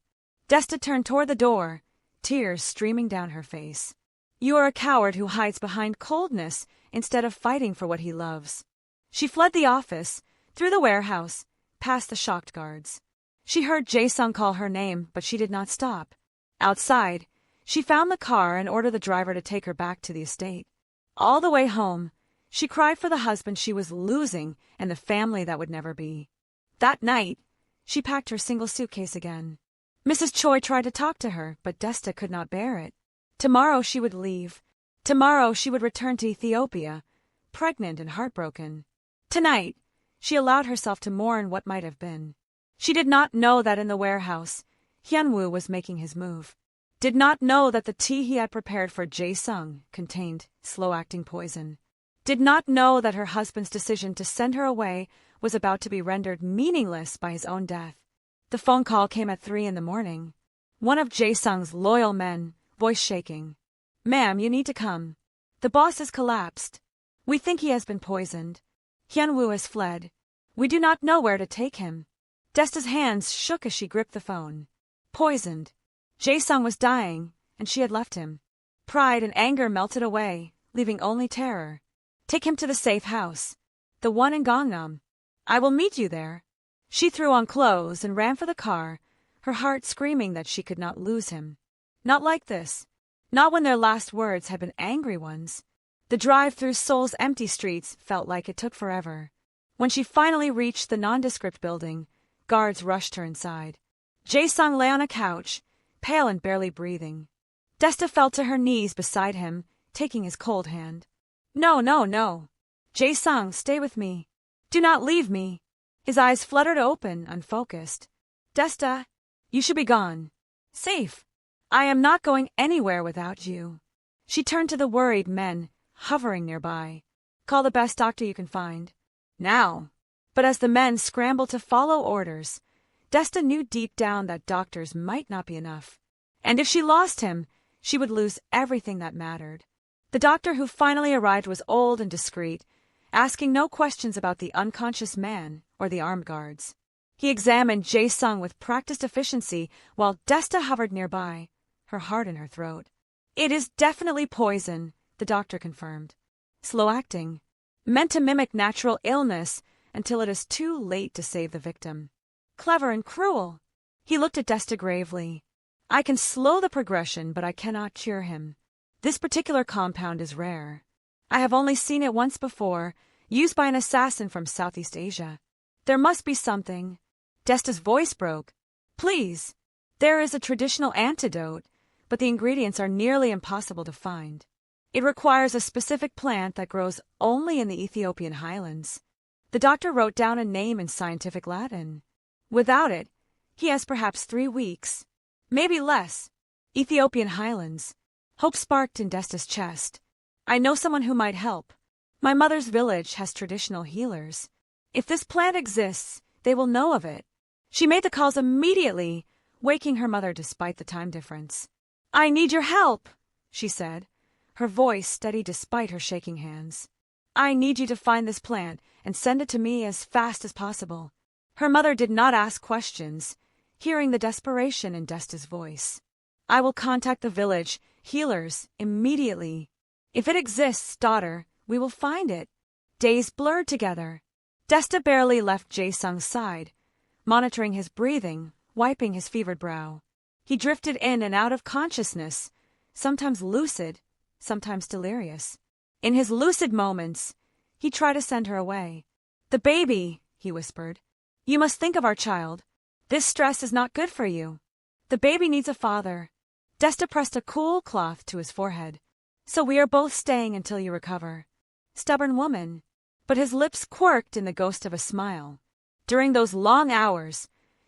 Desta turned toward the door, tears streaming down her face. You are a coward who hides behind coldness instead of fighting for what he loves. She fled the office, through the warehouse, past the shocked guards. She heard Jae-sung call her name, but she did not stop. Outside, she found the car and ordered the driver to take her back to the estate. All the way home, she cried for the husband she was losing and the family that would never be. That night, she packed her single suitcase again. Mrs. Choi tried to talk to her, but Desta could not bear it. Tomorrow she would leave. Tomorrow she would return to Ethiopia, pregnant and heartbroken. Tonight, she allowed herself to mourn what might have been. She did not know that in the warehouse, Hyunwoo was making his move. Did not know that the tea he had prepared for Jae-sung contained slow-acting poison. Did not know that her husband's decision to send her away was about to be rendered meaningless by his own death. The phone call came at 3 in the morning. One of Jae-sung's loyal men, voice shaking. "Ma'am, you need to come. The boss has collapsed. We think he has been poisoned. Hyunwoo has fled. We do not know where to take him." Desta's hands shook as she gripped the phone. Poisoned. Jae-sung was dying, and she had left him. Pride and anger melted away, leaving only terror. "Take him to the safe house. The one in Gangnam. I will meet you there." She threw on clothes and ran for the car, her heart screaming that she could not lose him. Not like this. Not when their last words had been angry ones. The drive through Seoul's empty streets felt like it took forever. When she finally reached the nondescript building, guards rushed her inside. Jae-sung lay on a couch, pale and barely breathing. Desta fell to her knees beside him, taking his cold hand. "No, no, no. Jae-sung, stay with me. Do not leave me." His eyes fluttered open, unfocused. "Desta, you should be gone. Safe. I am not going anywhere without you." She turned to the worried men, hovering nearby. "Call the best doctor you can find. Now." But as the men scrambled to follow orders, Desta knew deep down that doctors might not be enough. And if she lost him, she would lose everything that mattered. The doctor who finally arrived was old and discreet, asking no questions about the unconscious man or the armed guards. He examined Jae-sung with practiced efficiency while Desta hovered nearby, her heart in her throat. "It is definitely poison," the doctor confirmed. "Slow-acting. Meant to mimic natural illness until it is too late to save the victim. Clever and cruel." He looked at Desta gravely. "I can slow the progression, but I cannot cure him. This particular compound is rare. I have only seen it once before, used by an assassin from Southeast Asia. There must be something." Desta's voice broke. "Please. There is a traditional antidote, but the ingredients are nearly impossible to find. It requires a specific plant that grows only in the Ethiopian highlands." The doctor wrote down a name in scientific Latin. "Without it, he has perhaps 3 weeks. Maybe less." Ethiopian highlands. Hope sparked in Desta's chest. "I know someone who might help. My mother's village has traditional healers. If this plant exists, they will know of it." She made the calls immediately, waking her mother despite the time difference. "I need your help," she said, her voice steady despite her shaking hands. "I need you to find this plant and send it to me as fast as possible." Her mother did not ask questions, hearing the desperation in Desta's voice. "I will contact the village healers immediately. If it exists, daughter, we will find it." Days blurred together. Desta barely left Jae-sung's side, monitoring his breathing, wiping his fevered brow. He drifted in and out of consciousness, sometimes lucid, sometimes delirious. In his lucid moments, he tried to send her away. "The baby," he whispered. "You must think of our child. This stress is not good for you. The baby needs a father." Desta pressed a cool cloth to his forehead. "So we are both staying until you recover." Stubborn woman. But his lips quirked in the ghost of a smile. During those long hours,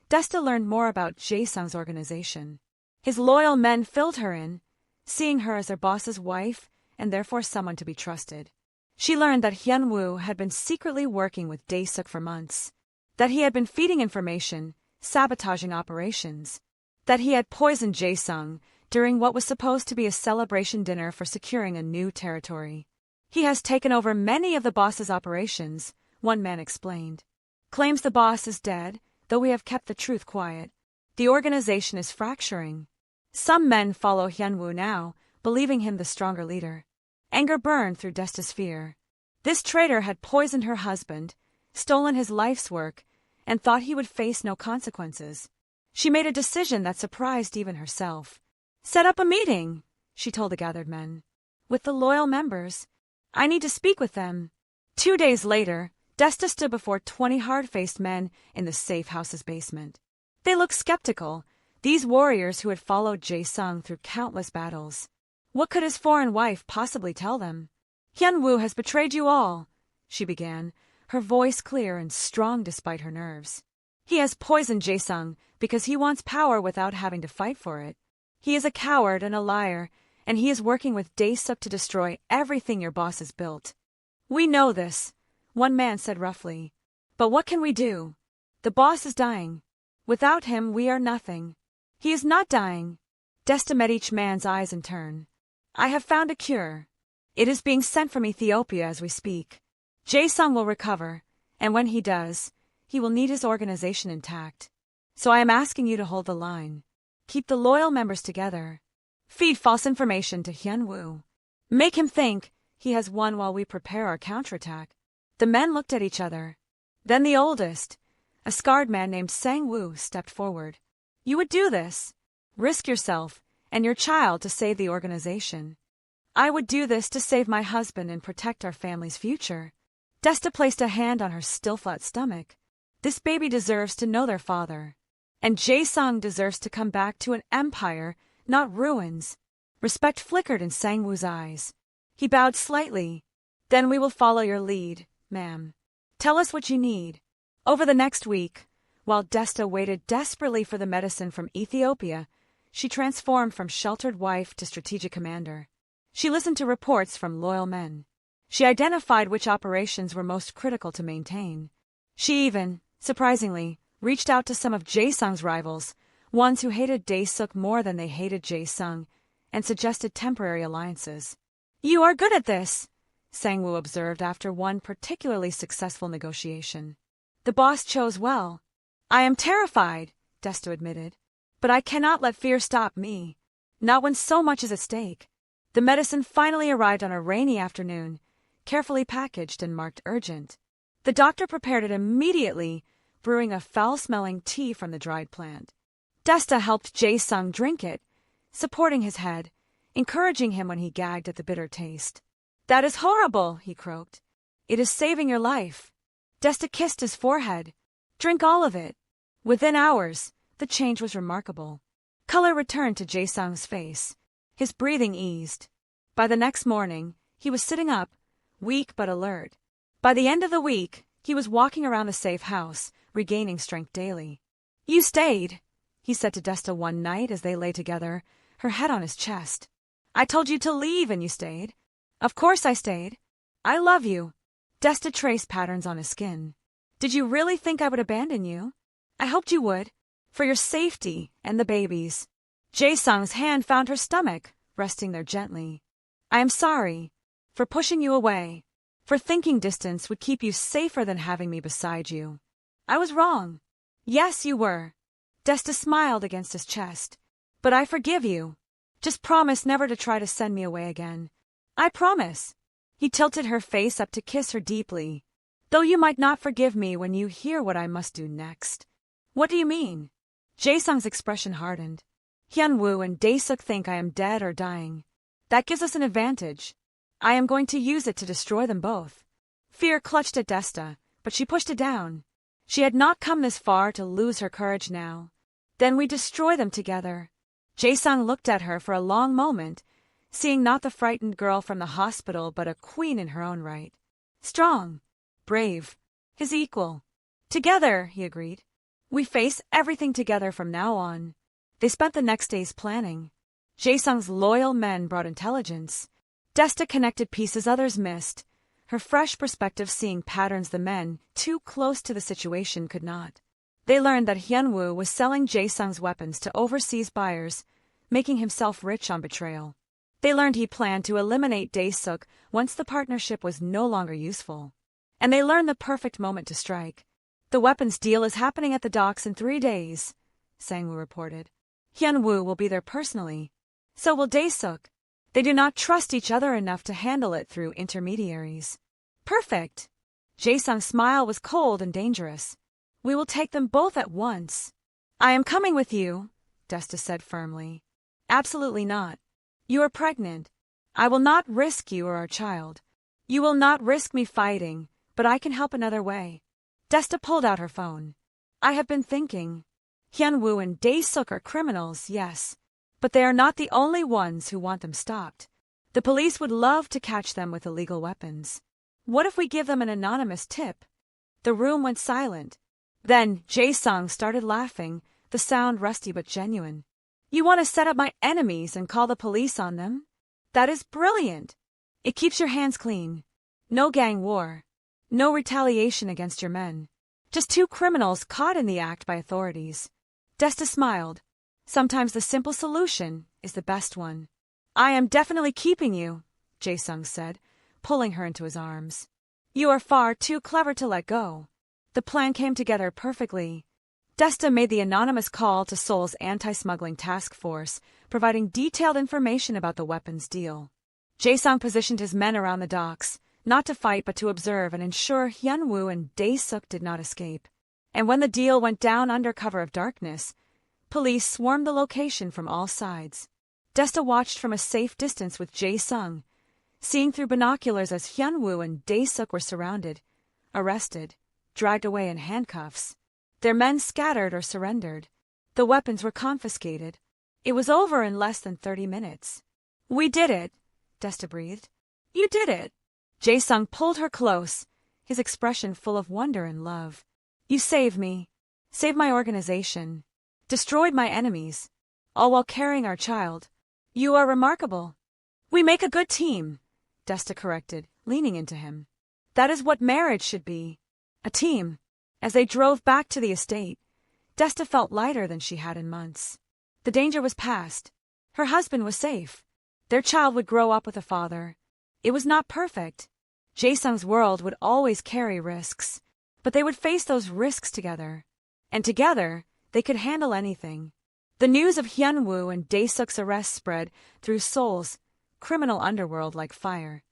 Desta learned more about Jae-sung's organization. His loyal men filled her in, seeing her as their boss's wife and therefore someone to be trusted. She learned that Hyunwoo had been secretly working with Dae-suk for months, that he had been feeding information, sabotaging operations, that he had poisoned Jae-sung during what was supposed to be a celebration dinner for securing a new territory. "He has taken over many of the boss's operations," one man explained. "Claims the boss is dead, though we have kept the truth quiet. The organization is fracturing. Some men follow Hyunwoo now, believing him the stronger leader. Anger burned through Desta's fear. This traitor had poisoned her husband, stolen his life's work, and thought he would face no consequences. She made a decision that surprised even herself. "Set up a meeting," she told the gathered men. "With the loyal members. I need to speak with them." 2 days later, Desta stood before 20 hard-faced men in the safe house's basement. They looked skeptical, these warriors who had followed Jae-sung through countless battles. What could his foreign wife possibly tell them? "Hyun-woo has betrayed you all," she began, her voice clear and strong despite her nerves. "He has poisoned Jae-sung because he wants power without having to fight for it. He is a coward and a liar, and he is working with Dae-suk to destroy everything your boss has built." "We know this," one man said roughly. "But what can we do? The boss is dying. Without him, we are nothing." "He is not dying." Desta met each man's eyes in turn. "I have found a cure. It is being sent from Ethiopia as we speak. Jae-sung will recover, and when he does, he will need his organization intact. So I am asking you to hold the line. Keep the loyal members together. Feed false information to Hyun-woo. Make him think he has won while we prepare our counterattack." The men looked at each other. Then the oldest, a scarred man named Sang-woo, stepped forward. "You would do this? Risk yourself and your child to save the organization?" "I would do this to save my husband and protect our family's future." Desta placed a hand on her still flat stomach. "This baby deserves to know their father. And Jae-sung deserves to come back to an empire, not ruins." Respect flickered in Sang-woo's eyes. He bowed slightly. "Then we will follow your lead, ma'am. Tell us what you need." Over the next week, while Desta waited desperately for the medicine from Ethiopia, she transformed from sheltered wife to strategic commander. She listened to reports from loyal men. She identified which operations were most critical to maintain. She even, surprisingly, reached out to some of Jae-sung's rivals, ones who hated Dae-suk more than they hated Jae-sung, and suggested temporary alliances. "You are good at this," Sang-woo observed after one particularly successful negotiation. "The boss chose well." "I am terrified," Desta admitted. "But I cannot let fear stop me. Not when so much is at stake." The medicine finally arrived on a rainy afternoon, carefully packaged and marked urgent. The doctor prepared it immediately, brewing a foul-smelling tea from the dried plant. Desta helped Jae-sung drink it, supporting his head, encouraging him when he gagged at the bitter taste. "That is horrible," he croaked. "It is saving your life." Desta kissed his forehead. "Drink all of it." Within hours, the change was remarkable. Color returned to Jae-sung's face. His breathing eased. By the next morning, he was sitting up, weak but alert. By the end of the week, he was walking around the safe house, regaining strength daily. "You stayed," he said to Desta one night as they lay together, her head on his chest. "I told you to leave and you stayed." "Of course I stayed. I love you." Desta traced patterns on his skin. "Did you really think I would abandon you?" "I hoped you would, for your safety and the babies." Jae-sung's hand found her stomach, resting there gently. "I am sorry for pushing you away, for thinking distance would keep you safer than having me beside you. I was wrong." "Yes, you were." Desta smiled against his chest. "But I forgive you. Just promise never to try to send me away again." "I promise." He tilted her face up to kiss her deeply. "Though you might not forgive me when you hear what I must do next." "What do you mean?" Jae-sung's expression hardened. "Hyun-woo and Dae-suk think I am dead or dying. That gives us an advantage. I am going to use it to destroy them both." Fear clutched at Desta, but she pushed it down. She had not come this far to lose her courage now. "Then we destroy them together." Jae-sung looked at her for a long moment, seeing not the frightened girl from the hospital but a queen in her own right. Strong, brave, his equal. "Together," he agreed. "We face everything together from now on." They spent the next days planning. Jae-sung's loyal men brought intelligence. Desta connected pieces others missed, her fresh perspective seeing patterns the men, too close to the situation, could not. They learned that Hyun-woo was selling Jae-sung's weapons to overseas buyers, making himself rich on betrayal. They learned he planned to eliminate Dae-suk once the partnership was no longer useful. And they learned the perfect moment to strike. "The weapons deal is happening at the docks in 3 days," Sang-woo reported. "Hyun-woo will be there personally. So will Dae-suk." They do not trust each other enough to handle it through intermediaries. Perfect. Jae-sung's smile was cold and dangerous. We will take them both at once. I am coming with you, Desta said firmly. Absolutely not. You are pregnant. I will not risk you or our child. You will not risk me fighting, but I can help another way. Desta pulled out her phone. I have been thinking. Hyun-woo and Dae-suk are criminals, yes. But they are not the only ones who want them stopped. The police would love to catch them with illegal weapons. What if we give them an anonymous tip? The room went silent. Then Jae-sung started laughing, the sound rusty but genuine. You want to set up my enemies and call the police on them? That is brilliant. It keeps your hands clean. No gang war. No retaliation against your men. Just two criminals caught in the act by authorities. Desta smiled. Sometimes the simple solution is the best one. I am definitely keeping you, Jae-sung said, pulling her into his arms. You are far too clever to let go. The plan came together perfectly. Desta made the anonymous call to Seoul's anti-smuggling task force, providing detailed information about the weapons deal. Jae-sung positioned his men around the docks, not to fight but to observe and ensure Hyun-woo and Dae-suk did not escape. And when the deal went down under cover of darkness, police swarmed the location from all sides. Desta watched from a safe distance with Jae-sung, seeing through binoculars as Hyun-woo and Dae-suk were surrounded, arrested, dragged away in handcuffs. Their men scattered or surrendered. The weapons were confiscated. It was over in less than 30 minutes. We did it, Desta breathed. You did it. Jae-sung pulled her close, his expression full of wonder and love. You saved me, saved my organization, destroyed my enemies, all while carrying our child. You are remarkable. We make a good team, Desta corrected, leaning into him. That is what marriage should be. A team. As they drove back to the estate, Desta felt lighter than she had in months. The danger was past. Her husband was safe. Their child would grow up with a father. It was not perfect. Jae-sung's world would always carry risks, but they would face those risks together. And together, they could handle anything. The news of Hyun-woo and Dae-suk's arrest spread through Seoul's criminal underworld like fire.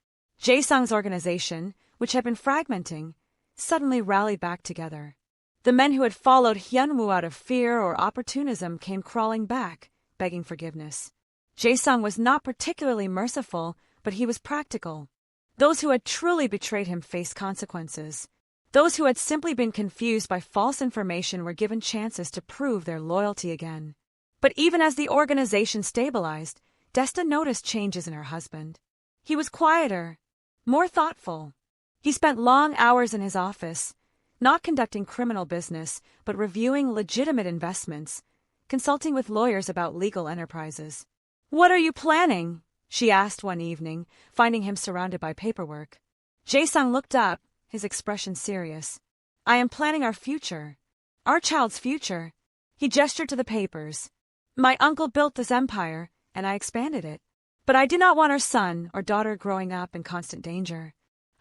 Jae-sung's organization, which had been fragmenting, suddenly rallied back together. The men who had followed Hyun-woo out of fear or opportunism came crawling back, begging forgiveness. Jae-sung was not particularly merciful, but he was practical. Those who had truly betrayed him faced consequences. Those who had simply been confused by false information were given chances to prove their loyalty again. But even as the organization stabilized, Desta noticed changes in her husband. He was quieter, more thoughtful. He spent long hours in his office, not conducting criminal business, but reviewing legitimate investments, consulting with lawyers about legal enterprises. What are you planning? She asked one evening, finding him surrounded by paperwork. Jae-sung looked up, his expression serious. I am planning our future. Our child's future. He gestured to the papers. My uncle built this empire, and I expanded it. But I do not want our son or daughter growing up in constant danger.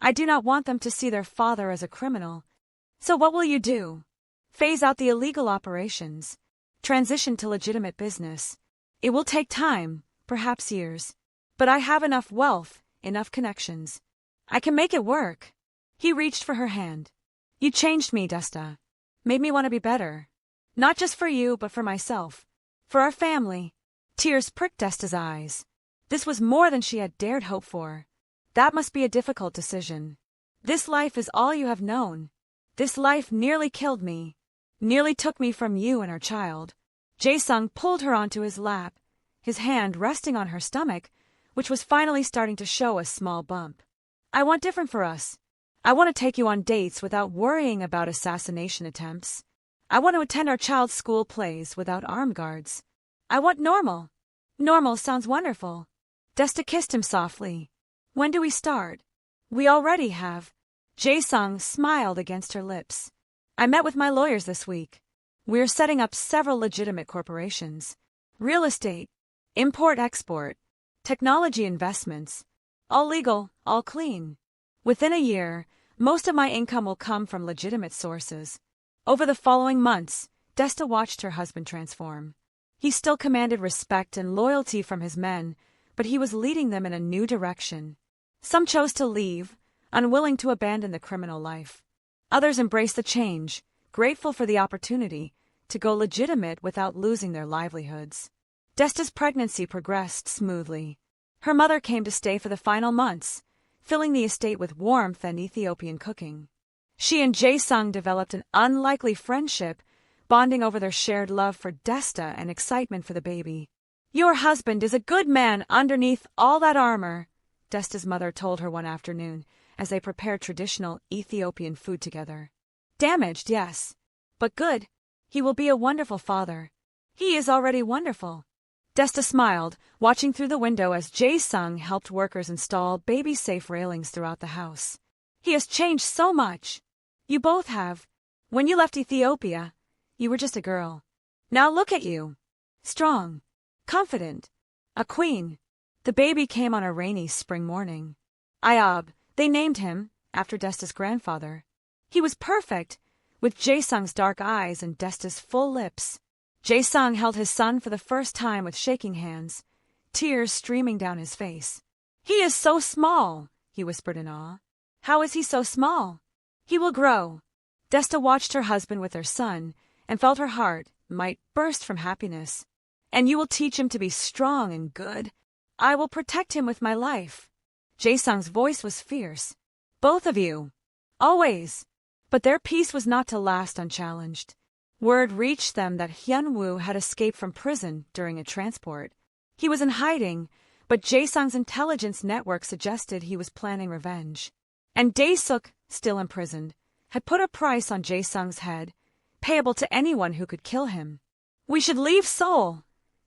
I do not want them to see their father as a criminal. So what will you do? Phase out the illegal operations. Transition to legitimate business. It will take time, perhaps years. But I have enough wealth, enough connections. I can make it work. He reached for her hand. You changed me, Desta. Made me want to be better. Not just for you, but for myself. For our family. Tears pricked Desta's eyes. This was more than she had dared hope for. That must be a difficult decision. This life is all you have known. This life nearly killed me. Nearly took me from you and our child. Jae-sung pulled her onto his lap, his hand resting on her stomach, which was finally starting to show a small bump. I want different for us. I want to take you on dates without worrying about assassination attempts. I want to attend our child's school plays without armed guards. I want normal. Normal sounds wonderful. Desta kissed him softly. When do we start? We already have. Jae-sung smiled against her lips. I met with my lawyers this week. We're setting up several legitimate corporations. Real estate, import-export, technology investments. All legal, all clean. Within a year, most of my income will come from legitimate sources. Over the following months, Desta watched her husband transform. He still commanded respect and loyalty from his men, but he was leading them in a new direction. Some chose to leave, unwilling to abandon the criminal life. Others embraced the change, grateful for the opportunity to go legitimate without losing their livelihoods. Desta's pregnancy progressed smoothly. Her mother came to stay for the final months, filling the estate with warmth and Ethiopian cooking. She and Jae-sung developed an unlikely friendship, bonding over their shared love for Desta and excitement for the baby. "Your husband is a good man underneath all that armor," Desta's mother told her one afternoon as they prepared traditional Ethiopian food together. "Damaged, yes, but good. He will be a wonderful father. He is already wonderful." Desta smiled, watching through the window as Jae-sung helped workers install baby-safe railings throughout the house. "He has changed so much. You both have. When you left Ethiopia, you were just a girl. Now look at you. Strong, confident, a queen." The baby came on a rainy spring morning. Iob, they named him, after Desta's grandfather. He was perfect, with Jae-sung's dark eyes and Desta's full lips. Jae-sung held his son for the first time with shaking hands, tears streaming down his face. "He is so small," he whispered in awe. "How is he so small? He will grow." Desta watched her husband with her son and felt her heart might burst from happiness. "And you will teach him to be strong and good. I will protect him with my life." Jae-sung's voice was fierce. "Both of you. Always." But their peace was not to last unchallenged. Word reached them that Hyun-woo had escaped from prison during a transport. He was in hiding, but Jae-sung's intelligence network suggested he was planning revenge. And Dae-suk, still imprisoned, had put a price on Jae-sung's head, payable to anyone who could kill him. "We should leave Seoul,"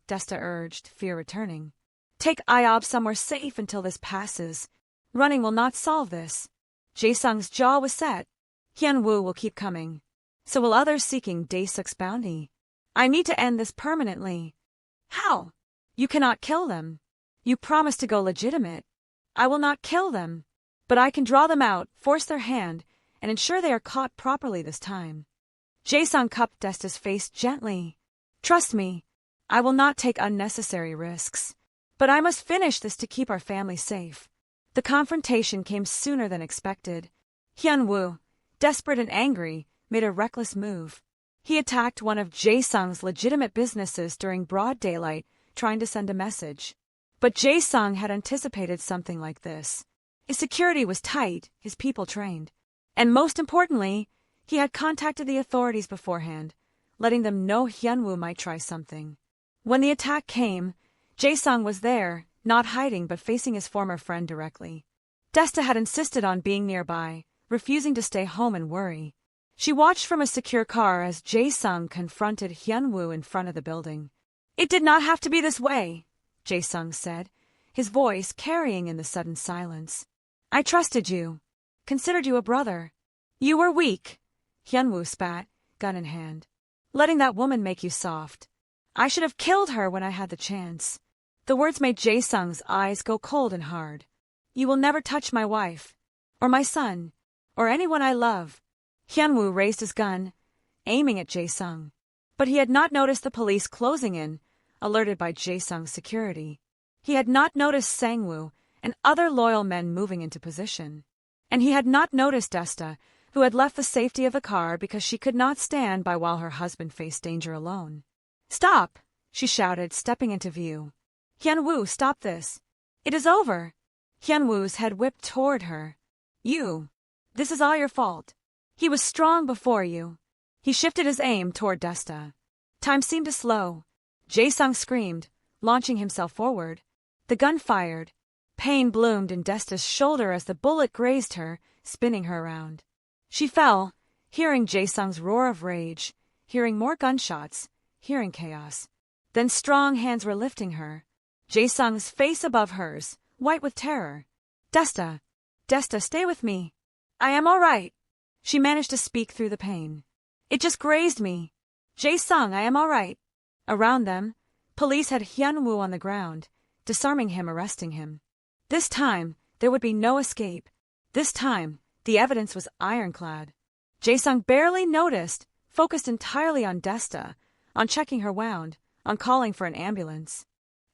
Desta urged, fear returning. "Take Iob somewhere safe until this passes. Running will not solve this." Jae-sung's jaw was set. "Hyun-woo will keep coming. So will others seeking Dae-suk's bounty. I need to end this permanently." "How?" "You cannot kill them. You promised to go legitimate." "I will not kill them. But I can draw them out, force their hand, and ensure they are caught properly this time." Jae-sung cupped Desta's face gently. "Trust me, I will not take unnecessary risks. But I must finish this to keep our family safe." The confrontation came sooner than expected. Hyun-woo, desperate and angry, made a reckless move. He attacked one of Jae-sung's legitimate businesses during broad daylight, trying to send a message. But Jae-sung had anticipated something like this. His security was tight, his people trained. And most importantly, he had contacted the authorities beforehand, letting them know Hyun-woo might try something. When the attack came, Jae-sung was there, not hiding but facing his former friend directly. Desta had insisted on being nearby, refusing to stay home and worry. She watched from a secure car as Jae-sung confronted Hyun-woo in front of the building. "It did not have to be this way," Jae-sung said, his voice carrying in the sudden silence. "I trusted you, considered you a brother. You were weak," Hyun-woo spat, gun in hand. "Letting that woman make you soft. I should have killed her when I had the chance." The words made Jae-sung's eyes go cold and hard. "You will never touch my wife, or my son, or anyone I love." Hyun-woo raised his gun, aiming at Jae-sung. But he had not noticed the police closing in, alerted by Jae-sung's security. He had not noticed Sang-woo and other loyal men moving into position. And he had not noticed Desta, who had left the safety of the car because she could not stand by while her husband faced danger alone. "Stop!" she shouted, stepping into view. "Hyun-woo, stop this. It is over." Hyun-woo's head whipped toward her. This is all your fault. He was strong before you." He shifted his aim toward Desta. Time seemed to slow. Jae-sung screamed, launching himself forward. The gun fired. Pain bloomed in Desta's shoulder as the bullet grazed her, spinning her around. She fell, hearing Jae-sung's roar of rage, hearing more gunshots, hearing chaos. Then strong hands were lifting her. Jae-sung's face above hers, white with terror. Desta, stay with me. I am all right." She managed to speak through the pain. "It just grazed me. Jae-sung, I am all right." Around them, police had Hyun-woo on the ground, disarming him, arresting him. This time, there would be no escape. This time, the evidence was ironclad. Jae-sung barely noticed, focused entirely on Desta, on checking her wound, on calling for an ambulance.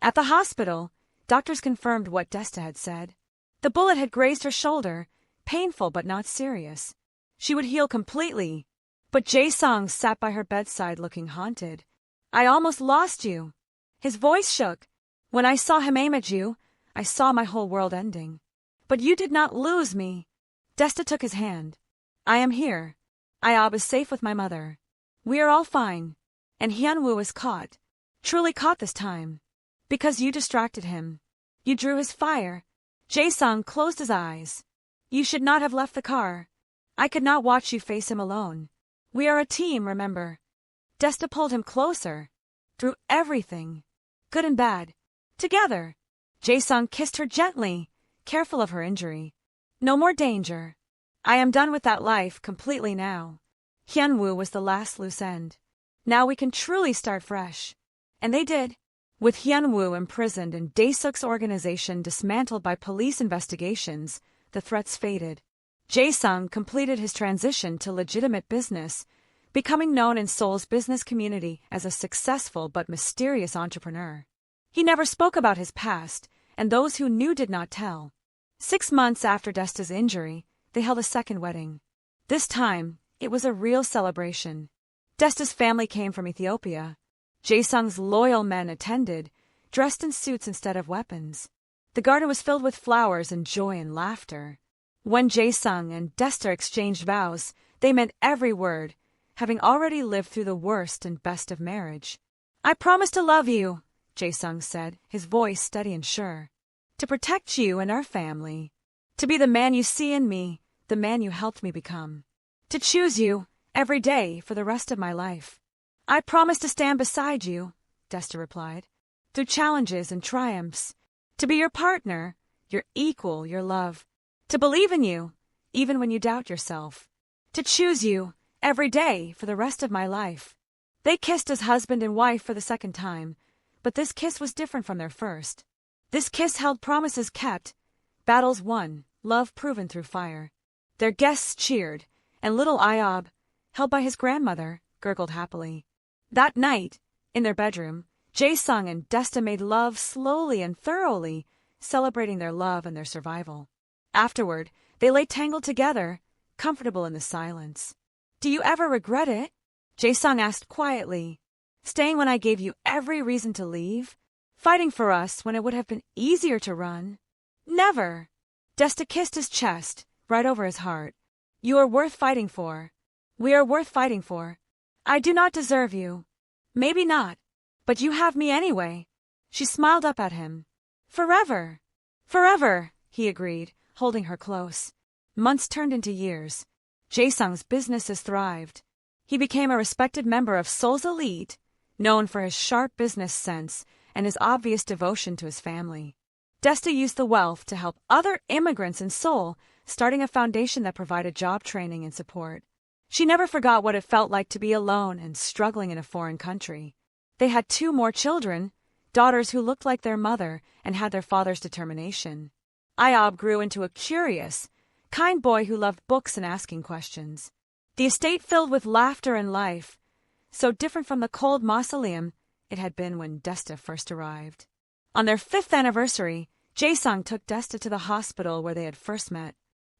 At the hospital, Doctors confirmed what Desta had said. The bullet had grazed her shoulder, painful but not serious. She would heal completely. But Jae-sung sat by her bedside looking haunted. I almost lost you. His voice shook. When I saw him aim at you, I saw my whole world ending. But you did not lose me. Desta took his hand. I am here. Iob is safe with my mother. We are all fine. And Hyunwoo is caught. Truly caught this time. Because you distracted him. You drew his fire. Jae-sung closed his eyes. You should not have left the car. I could not watch you face him alone. We are a team, remember. Desta pulled him closer. Through everything. Good and bad. Together. Jae-sung kissed her gently, careful of her injury. No more danger. I am done with that life completely now. Hyunwoo was the last loose end. Now we can truly start fresh. And they did. With Hyunwoo imprisoned and Daesuk's organization dismantled by police investigations, the threats faded. Jae-sung completed his transition to legitimate business, becoming known in Seoul's business community as a successful but mysterious entrepreneur. He never spoke about his past, and those who knew did not tell. 6 months after Desta's injury, they held a second wedding. This time, it was a real celebration. Desta's family came from Ethiopia. Jae-sung's loyal men attended, dressed in suits instead of weapons. The garden was filled with flowers and joy and laughter. When Jae-sung and Desta exchanged vows, they meant every word, having already lived through the worst and best of marriage. I promise to love you, Jae-sung said, his voice steady and sure. To protect you and our family. To be the man you see in me, the man you helped me become. To choose you, every day, for the rest of my life. I promise to stand beside you, Desta replied, through challenges and triumphs. To be your partner, your equal, your love. To believe in you, even when you doubt yourself. To choose you, every day, for the rest of my life. They kissed as husband and wife for the second time, but this kiss was different from their first. This kiss held promises kept, battles won, love proven through fire. Their guests cheered, and little Iob, held by his grandmother, gurgled happily. That night, in their bedroom, Jae-sung and Desta made love slowly and thoroughly, celebrating their love and their survival. Afterward, they lay tangled together, comfortable in the silence. Do you ever regret it? Jae-sung asked quietly. Staying when I gave you every reason to leave? Fighting for us when it would have been easier to run? Never! Desta kissed his chest, right over his heart. You are worth fighting for. We are worth fighting for. I do not deserve you. Maybe not. But you have me anyway. She smiled up at him. Forever. Forever, he agreed, holding her close. Months turned into years. Jae-sung's businesses thrived. He became a respected member of Seoul's elite, known for his sharp business sense and his obvious devotion to his family. Desta used the wealth to help other immigrants in Seoul, starting a foundation that provided job training and support. She never forgot what it felt like to be alone and struggling in a foreign country. They had 2 more children, daughters who looked like their mother and had their father's determination. Iob grew into a curious, kind boy who loved books and asking questions. The estate filled with laughter and life, so different from the cold mausoleum it had been when Desta first arrived. On their 5th anniversary, Jae-sung took Desta to the hospital where they had first met.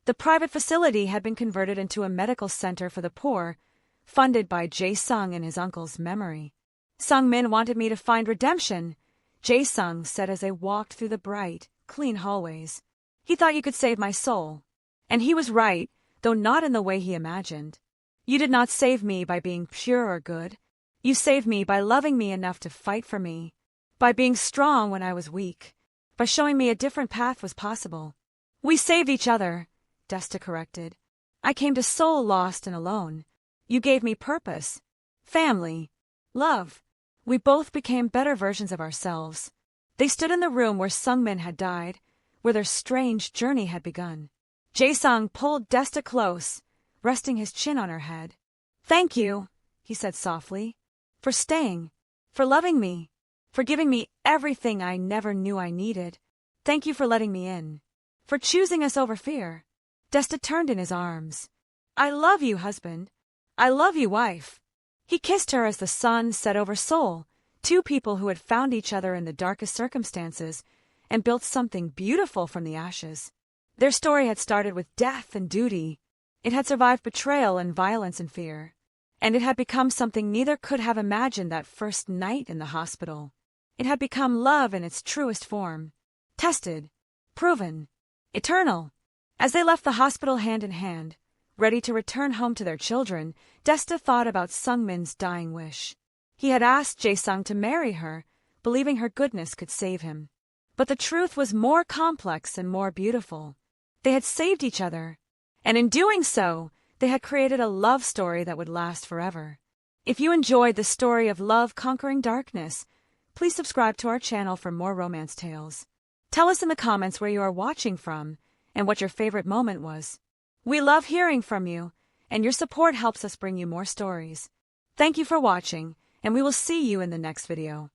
The private facility had been converted into a medical center for the poor, funded by Jae-sung in his uncle's memory. Sung-min wanted me to find redemption, Jae-sung said as they walked through the bright, clean hallways. He thought you could save my soul. And he was right, though not in the way he imagined. You did not save me by being pure or good. You saved me by loving me enough to fight for me, by being strong when I was weak, by showing me a different path was possible. We saved each other, Desta corrected. I came to Seoul lost and alone. You gave me purpose, family, love. We both became better versions of ourselves. They stood in the room where Sung-min had died, where their strange journey had begun. Jae-sung pulled Desta close, resting his chin on her head. Thank you, he said softly, for staying, for loving me, for giving me everything I never knew I needed. Thank you for letting me in, for choosing us over fear. Desta turned in his arms. I love you, husband. I love you, wife. He kissed her as the sun set over Seoul, 2 people who had found each other in the darkest circumstances and built something beautiful from the ashes. Their story had started with death and duty. It had survived betrayal and violence and fear. And it had become something neither could have imagined that first night in the hospital. It had become love in its truest form. Tested, proven, eternal. As they left the hospital hand in hand, ready to return home to their children, Desta thought about Sungmin's dying wish. He had asked Jae-sung to marry her, believing her goodness could save him. But the truth was more complex and more beautiful. They had saved each other, and in doing so, they had created a love story that would last forever. If you enjoyed the story of love conquering darkness, please subscribe to our channel for more romance tales. Tell us in the comments where you are watching from and what your favorite moment was. We love hearing from you, and your support helps us bring you more stories. Thank you for watching, and we will see you in the next video.